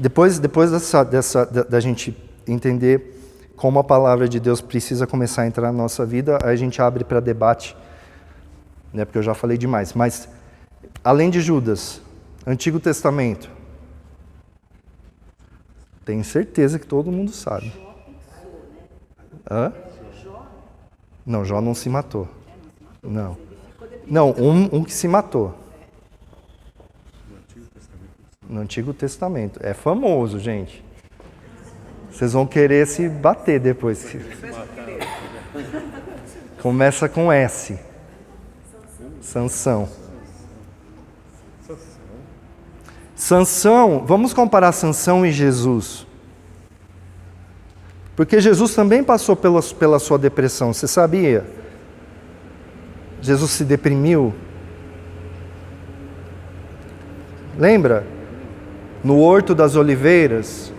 Depois da gente entender como a palavra de Deus precisa começar a entrar na nossa vida, aí a gente abre para debate, né, porque eu já falei demais. Mas, além de Judas, Antigo Testamento, tenho certeza que todo mundo sabe. Hã? Não, Jó não se matou. Não, um que se matou. No Antigo Testamento. É famoso, gente. Vocês vão querer se bater depois. Começa com S. Sansão. Sansão, vamos comparar Sansão e Jesus. Porque Jesus também passou pela sua depressão, você sabia? Jesus se deprimiu. Lembra? No Horto das Oliveiras.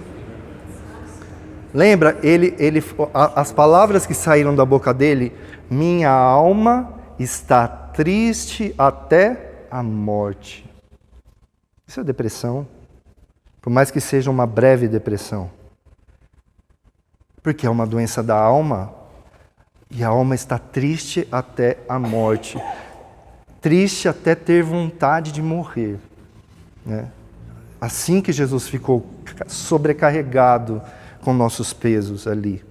Lembra? As palavras que saíram da boca dele, minha alma está triste até a morte. Isso é depressão. Por mais que seja uma breve depressão. Porque é uma doença da alma. E a alma está triste até a morte. Triste até ter vontade de morrer. Né? Assim que Jesus ficou sobrecarregado com nossos pesos ali.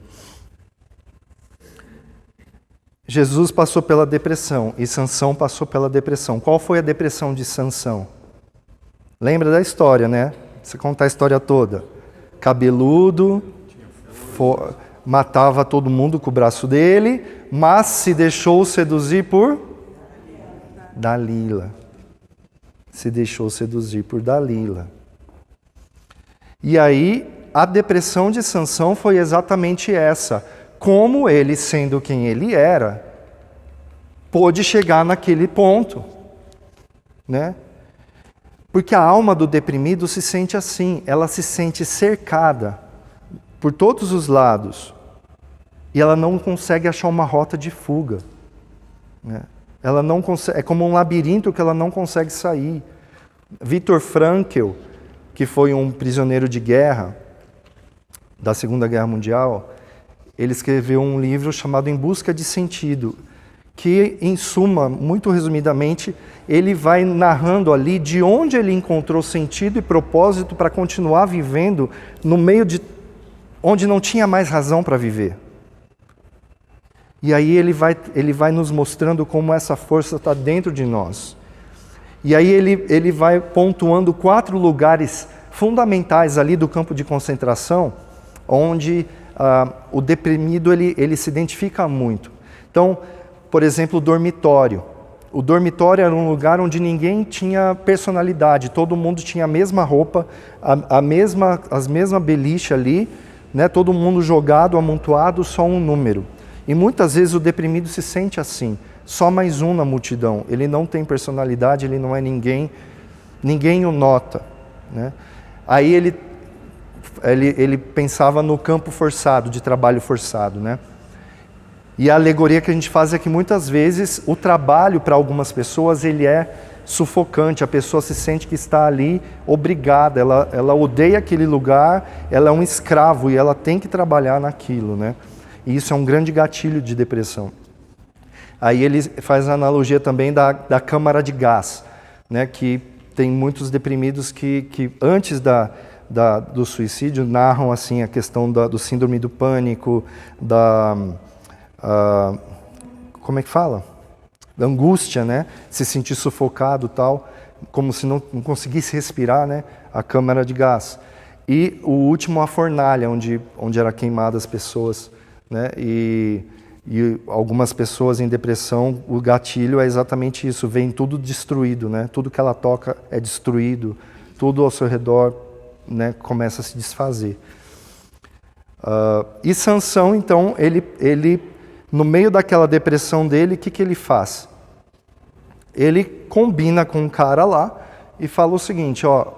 Jesus passou pela depressão e Sansão passou pela depressão. Qual foi a depressão de Sansão? Lembra da história, né? Você conta a história toda. Cabeludo, matava todo mundo com o braço dele, Mas se deixou seduzir por Dalila. Se deixou seduzir por Dalila. E aí, a depressão de Sansão foi exatamente essa. Como ele, sendo quem ele era, pôde chegar naquele ponto, né? Porque a alma do deprimido se sente assim, ela se sente cercada por todos os lados e ela não consegue achar uma rota de fuga, né? Ela não consegue, é como um labirinto que ela não consegue sair. Viktor Frankl, que foi um prisioneiro de guerra da Segunda Guerra Mundial, ele escreveu um livro chamado Em Busca de Sentido, que, em suma, muito resumidamente, ele vai narrando ali de onde ele encontrou sentido e propósito para continuar vivendo no meio de onde não tinha mais razão para viver. E aí ele vai nos mostrando como essa força está dentro de nós. E aí ele vai pontuando 4 lugares fundamentais ali do campo de concentração, onde o deprimido ele se identifica muito. Então, por exemplo, o dormitório. O dormitório era um lugar onde ninguém tinha personalidade, todo mundo tinha a mesma roupa, as mesmas beliche ali, né? Todo mundo jogado, amontoado, só um número. E muitas vezes o deprimido se sente assim, só mais um na multidão. Ele não tem personalidade, ele não é ninguém, ninguém o nota, né? Aí ele pensava no campo forçado, de trabalho forçado, né? E a alegoria que a gente faz é que muitas vezes o trabalho para algumas pessoas ele é sufocante, a pessoa se sente que está ali obrigada, ela odeia aquele lugar, ela é um escravo e ela tem que trabalhar naquilo, né? E isso é um grande gatilho de depressão. Aí ele faz a analogia também da câmara de gás, né? Que tem muitos deprimidos que antes do suicídio narram assim, a questão do síndrome do pânico, como é que fala? Da angústia, né? Se sentir sufocado, tal, como se não conseguisse respirar, né? A câmara de gás. E o último, a fornalha, onde era queimadas as pessoas, né? E algumas pessoas em depressão, o gatilho é exatamente isso, vem tudo destruído, né? Tudo que ela toca é destruído, tudo ao seu redor, né, começa a se desfazer. E Sansão, então, ele no meio daquela depressão dele, o que ele faz? Ele combina com um cara lá e fala o seguinte, ó,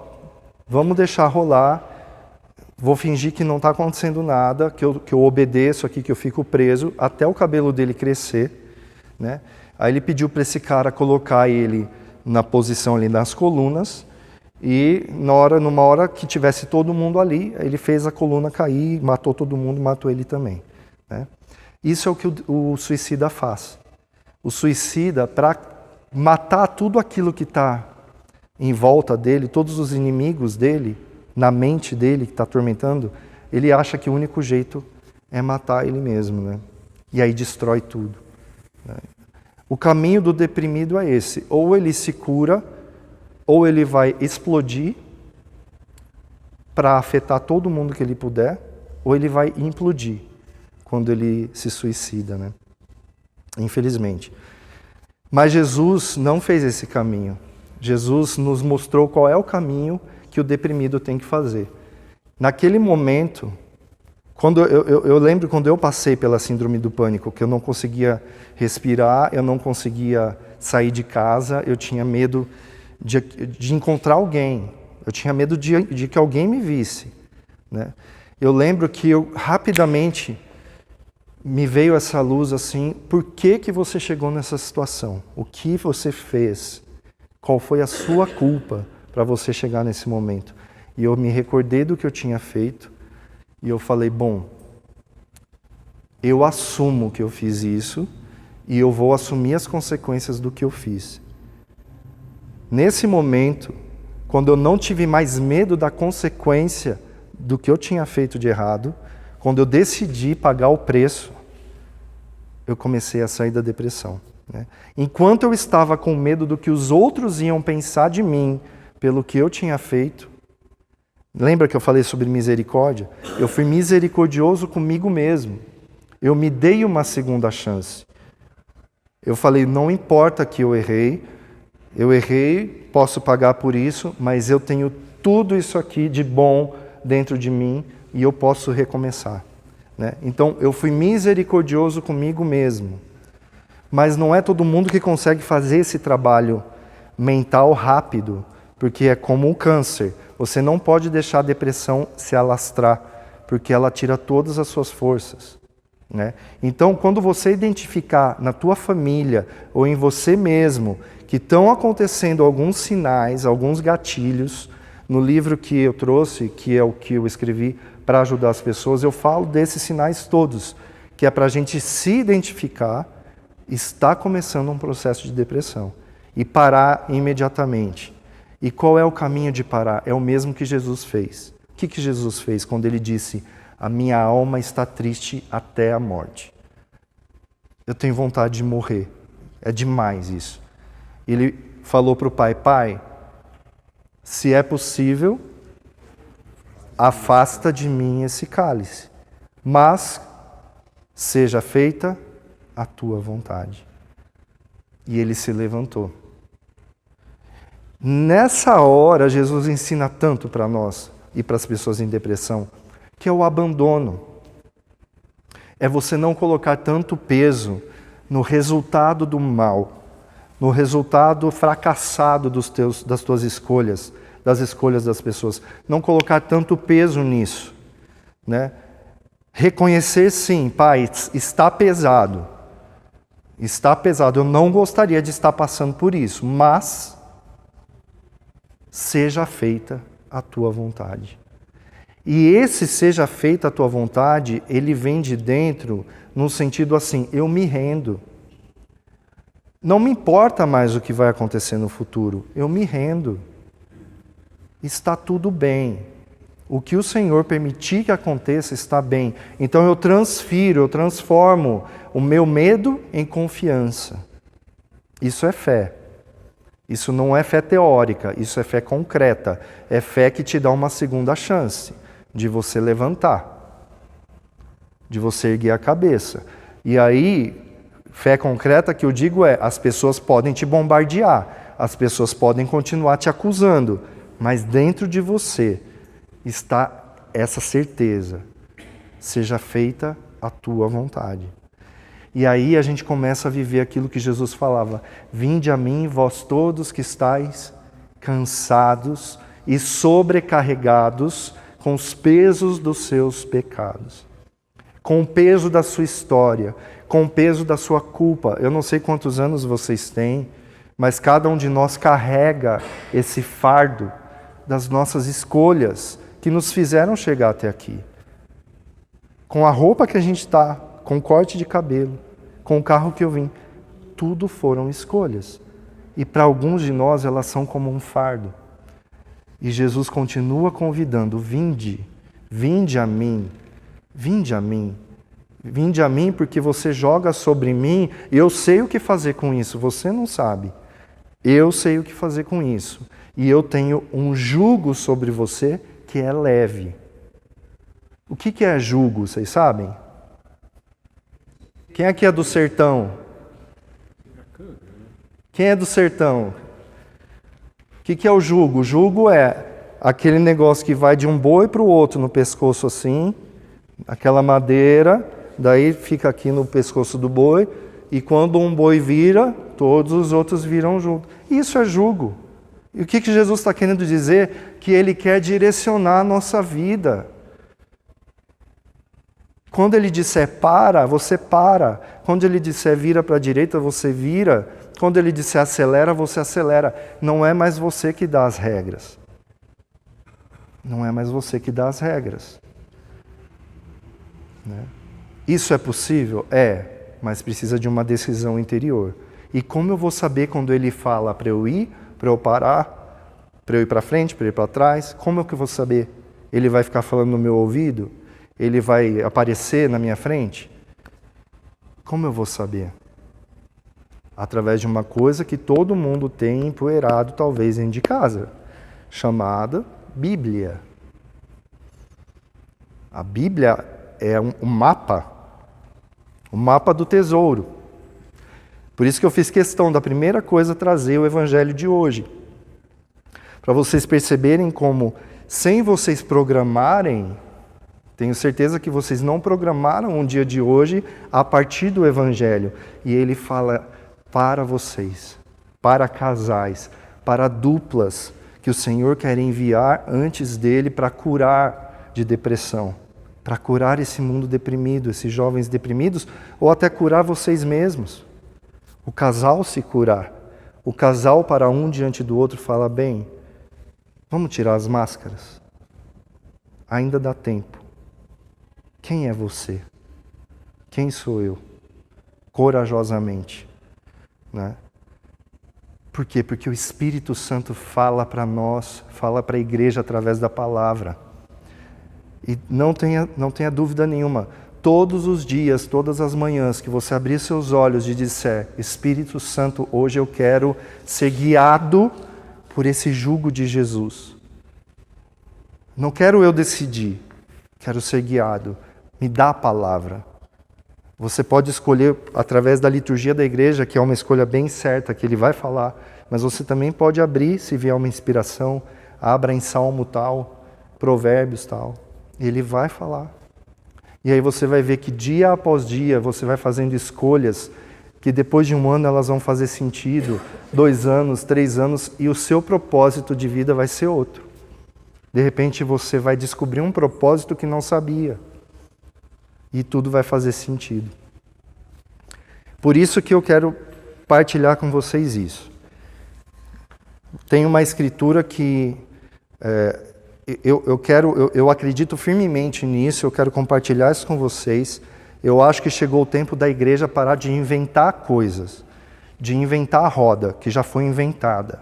vamos deixar rolar, vou fingir que não está acontecendo nada, que eu obedeço aqui, que eu fico preso, até o cabelo dele crescer, né? Aí ele pediu para esse cara colocar ele na posição ali das colunas, e numa hora que tivesse todo mundo ali, ele fez a coluna cair, matou todo mundo, matou ele também, né? Isso é o que o suicida faz. O suicida, para matar tudo aquilo que está em volta dele, todos os inimigos dele, na mente dele que está atormentando, ele acha que o único jeito é matar ele mesmo, né? E aí destrói tudo, né? O caminho do deprimido é esse, ou ele se cura, ou ele vai explodir para afetar todo mundo que ele puder, ou ele vai implodir quando ele se suicida, né? Infelizmente. Mas Jesus não fez esse caminho. Jesus nos mostrou qual é o caminho que o deprimido tem que fazer. Naquele momento, eu lembro quando eu passei pela síndrome do pânico, que eu não conseguia respirar, eu não conseguia sair de casa, eu tinha medo de encontrar alguém, eu tinha medo de que alguém me visse, né? Eu lembro que eu rapidamente me veio essa luz assim, por que você chegou nessa situação? O que você fez? Qual foi a sua culpa para você chegar nesse momento? E eu me recordei do que eu tinha feito e eu falei, bom, eu assumo que eu fiz isso e eu vou assumir as consequências do que eu fiz. Nesse momento, quando eu não tive mais medo da consequência do que eu tinha feito de errado, quando eu decidi pagar o preço, eu comecei a sair da depressão, né? Enquanto eu estava com medo do que os outros iam pensar de mim pelo que eu tinha feito, lembra que eu falei sobre misericórdia? Eu fui misericordioso comigo mesmo. Eu me dei uma segunda chance. Eu falei, não importa que eu errei, posso pagar por isso, mas eu tenho tudo isso aqui de bom dentro de mim e eu posso recomeçar. Né? Então, eu fui misericordioso comigo mesmo. Mas não é todo mundo que consegue fazer esse trabalho mental rápido, porque é como um câncer. Você não pode deixar a depressão se alastrar, porque ela tira todas as suas forças. Né? Então, quando você identificar na tua família ou em você mesmo que estão acontecendo alguns sinais, alguns gatilhos, no livro que eu trouxe, que é o que eu escrevi para ajudar as pessoas, eu falo desses sinais todos, que é para a gente se identificar, está começando um processo de depressão e parar imediatamente. E qual é o caminho de parar? É o mesmo que Jesus fez. O que Jesus fez quando ele disse: a minha alma está triste até a morte? Eu tenho vontade de morrer. É demais isso. Ele falou para o pai: pai, se é possível, afasta de mim esse cálice, mas seja feita a tua vontade. E ele se levantou. Nessa hora, Jesus ensina tanto para nós e para as pessoas em depressão, que é o abandono. É você não colocar tanto peso no resultado do mal, no resultado fracassado das tuas escolhas, das escolhas das pessoas. Não colocar tanto peso nisso. Né? Reconhecer sim, pai, está pesado. Está pesado. Eu não gostaria de estar passando por isso, mas seja feita a tua vontade. E esse seja feita a tua vontade, ele vem de dentro no sentido assim, eu me rendo. Não me importa mais o que vai acontecer no futuro, eu me rendo. Está tudo bem. O que o Senhor permitir que aconteça está bem. Então eu transformo o meu medo em confiança. Isso é fé. Isso não é fé teórica, isso é fé concreta. É fé que te dá uma segunda chance de você levantar, de você erguer a cabeça. E aí, fé concreta que eu digo é, as pessoas podem te bombardear, as pessoas podem continuar te acusando, mas dentro de você está essa certeza. Seja feita a tua vontade. E aí a gente começa a viver aquilo que Jesus falava: vinde a mim, vós todos que estáis cansados e sobrecarregados com os pesos dos seus pecados, com o peso da sua história, com o peso da sua culpa. Eu não sei quantos anos vocês têm, mas cada um de nós carrega esse fardo das nossas escolhas que nos fizeram chegar até aqui. Com a roupa que a gente está, com o corte de cabelo, com o carro que eu vim, tudo foram escolhas. E para alguns de nós elas são como um fardo. E Jesus continua convidando: vinde, vinde a mim, vinde a mim. Vinde a mim porque você joga sobre mim e eu sei o que fazer com isso, você não sabe. Eu sei o que fazer com isso. E eu tenho um jugo sobre você que é leve. O que é jugo, vocês sabem? Quem aqui é do sertão? Quem é do sertão? O que é o jugo? O jugo é aquele negócio que vai de um boi para o outro no pescoço assim, aquela madeira, daí fica aqui no pescoço do boi, e quando um boi vira, todos os outros viram junto. Isso é jugo. E o que Jesus está querendo dizer? Que Ele quer direcionar a nossa vida. Quando Ele disser para, você para. Quando Ele disser vira para a direita, você vira. Quando Ele disser acelera, você acelera. Não é mais você que dá as regras. Não é mais você que dá as regras. Né? Isso é possível? É, mas precisa de uma decisão interior. E como eu vou saber quando Ele fala para eu ir, para eu parar, para eu ir para frente, para eu ir para trás? Como é que eu vou saber? Ele vai ficar falando no meu ouvido? Ele vai aparecer na minha frente? Como eu vou saber? Através de uma coisa que todo mundo tem empoeirado, talvez, dentro de casa, chamada Bíblia. A Bíblia é um mapa o mapa do tesouro. Por isso que eu fiz questão da primeira coisa trazer o evangelho de hoje. Para vocês perceberem como, sem vocês programarem, tenho certeza que vocês não programaram um dia de hoje a partir do evangelho. E ele fala para vocês, para casais, para duplas, que o Senhor quer enviar antes dele para curar de depressão, para curar esse mundo deprimido, esses jovens deprimidos, ou até curar vocês mesmos. O casal se curar. O casal para um diante do outro fala, bem, vamos tirar as máscaras. Ainda dá tempo. Quem é você? Quem sou eu? Corajosamente. Né? Por quê? Porque o Espírito Santo fala para nós, fala para a igreja através da palavra. E não tenha dúvida nenhuma, todos os dias, todas as manhãs que você abrir seus olhos e disser, Espírito Santo, hoje eu quero ser guiado por esse jugo de Jesus. Não quero eu decidir, quero ser guiado. Me dá a palavra. Você pode escolher através da liturgia da igreja, que é uma escolha bem certa, que ele vai falar, mas você também pode abrir, se vier uma inspiração, abra em Salmo tal, Provérbios tal, e ele vai falar. E aí você vai ver que dia após dia você vai fazendo escolhas que depois de um ano elas vão fazer sentido, 2 anos, 3 anos, e o seu propósito de vida vai ser outro. De repente você vai descobrir um propósito que não sabia. E tudo vai fazer sentido. Por isso que eu quero partilhar com vocês isso. Tem uma escritura que eu acredito firmemente nisso, eu quero compartilhar isso com vocês. Eu acho que chegou o tempo da igreja parar de inventar coisas, de inventar a roda, que já foi inventada,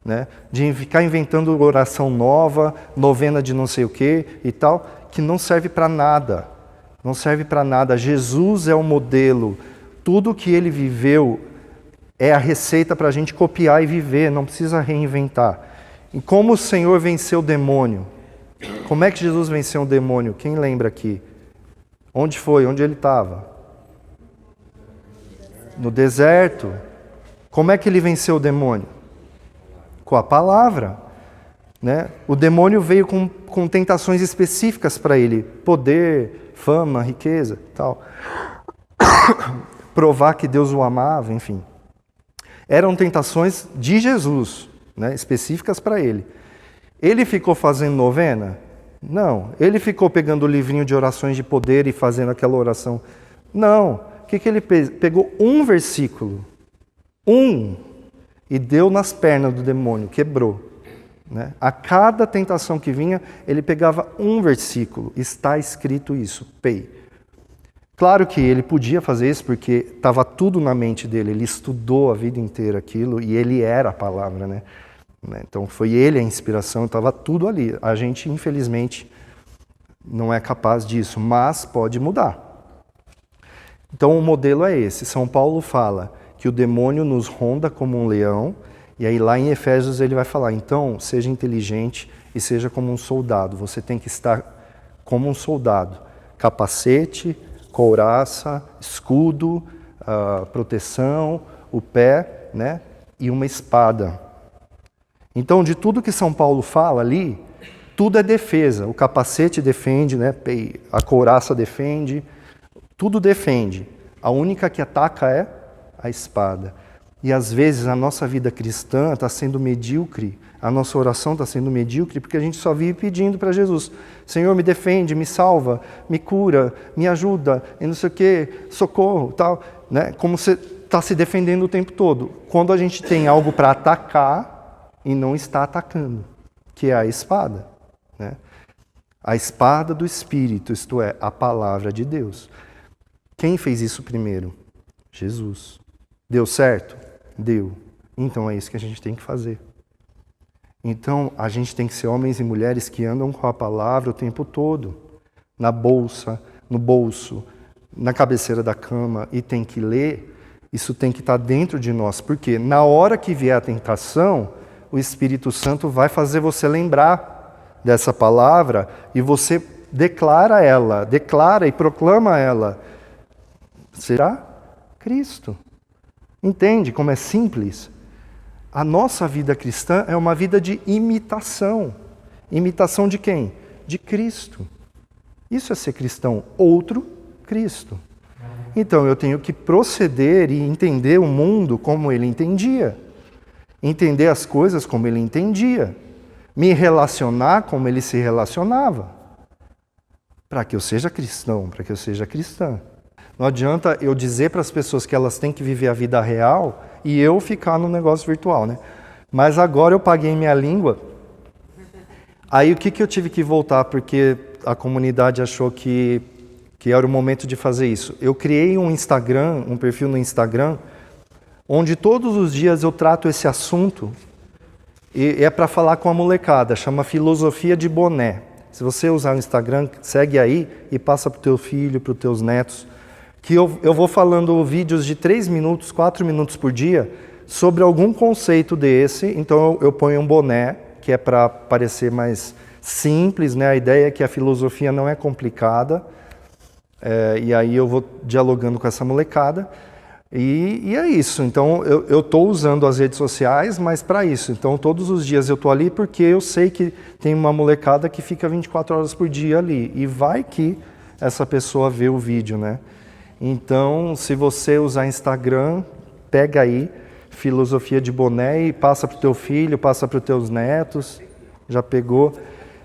né? De ficar inventando oração nova, novena de não sei o quê e tal, que não serve para nada. Não serve para nada. Jesus é o modelo. Tudo que ele viveu é a receita para a gente copiar e viver, não precisa reinventar. E como o Senhor venceu o demônio? Como é que Jesus venceu o demônio? Quem lembra aqui? Onde foi? Onde ele estava? No deserto. Como é que ele venceu o demônio? Com a palavra. Né? O demônio veio com tentações específicas para ele. Poder, fama, riqueza, tal. Provar que Deus o amava, enfim. Eram tentações de Jesus, né? Específicas para ele. Ele ficou fazendo novena? Não. Ele ficou pegando o livrinho de orações de poder e fazendo aquela oração? Não. O que ele fez? Pegou um versículo, e deu nas pernas do demônio, quebrou. Né? A cada tentação que vinha, ele pegava um versículo. Está escrito isso, pei. Claro que ele podia fazer isso porque estava tudo na mente dele. Ele estudou a vida inteira aquilo e ele era a palavra, né? Então foi ele a inspiração, estava tudo ali. A gente, infelizmente, não é capaz disso, mas pode mudar. Então o modelo é esse. São Paulo fala que o demônio nos ronda como um leão. E aí lá em Efésios ele vai falar, então seja inteligente e seja como um soldado. Você tem que estar como um soldado. Capacete, couraça, escudo, proteção, o pé, né? E uma espada. Então de tudo que São Paulo fala ali, tudo é defesa. O capacete defende, né? A couraça defende, tudo defende. A única que ataca é a espada. E às vezes a nossa vida cristã está sendo medíocre, a nossa oração está sendo medíocre porque a gente só vive pedindo para Jesus, Senhor, me defende, me salva, me cura, me ajuda, e não sei o quê, socorro, tal, né? Como você está se defendendo o tempo todo. Quando a gente tem algo para atacar e não está atacando, que é a espada, né? A espada do Espírito, isto é, a palavra de Deus. Quem fez isso primeiro? Jesus. Deu certo? Deu. Então é isso que a gente tem que fazer. Então a gente tem que ser homens e mulheres que andam com a palavra o tempo todo. Na bolsa, no bolso, na cabeceira da cama, e tem que ler. Isso tem que estar dentro de nós. Porque na hora que vier a tentação, o Espírito Santo vai fazer você lembrar dessa palavra e você declara e proclama ela. será Cristo. Entende como é simples? A nossa vida cristã é uma vida de imitação. Imitação de quem? De Cristo. Isso é ser cristão, outro Cristo. Então eu tenho que proceder e entender o mundo como ele entendia. Entender as coisas como ele entendia. Me relacionar como ele se relacionava. Para que eu seja cristão, para que eu seja cristã. Não adianta eu dizer para as pessoas que elas têm que viver a vida real e eu ficar no negócio virtual, né? Mas agora eu paguei minha língua. Aí o que eu tive que voltar? Porque a comunidade achou que era o momento de fazer isso. Eu criei um Instagram, um perfil no Instagram, onde todos os dias eu trato esse assunto e é para falar com a molecada, chama Filosofia de Boné. Se você usar o Instagram, segue aí e passa para o teu filho, para os teus netos, que eu vou falando vídeos de 3 minutos, 4 minutos por dia, sobre algum conceito desse. Então eu ponho um boné, que é para parecer mais simples, né? A ideia é que a filosofia não é complicada, e aí eu vou dialogando com essa molecada, e é isso. Então eu estou usando as redes sociais, mas para isso. Então todos os dias eu estou ali porque eu sei que tem uma molecada que fica 24 horas por dia ali, e vai que essa pessoa vê o vídeo, né? Então, se você usar Instagram, pega aí, Filosofia de Boné, e passa para o teu filho, passa para os teus netos. Já pegou?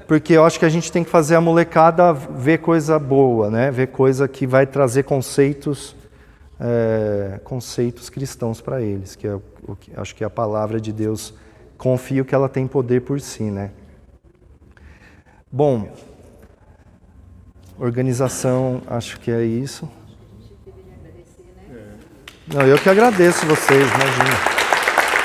Porque eu acho que a gente tem que fazer a molecada ver coisa boa, né? Ver coisa que vai trazer conceitos cristãos para eles, que é o que acho que a palavra de Deus, confio que ela tem poder por si, né? Bom, organização, acho que é isso. Não, eu que agradeço vocês, imagina.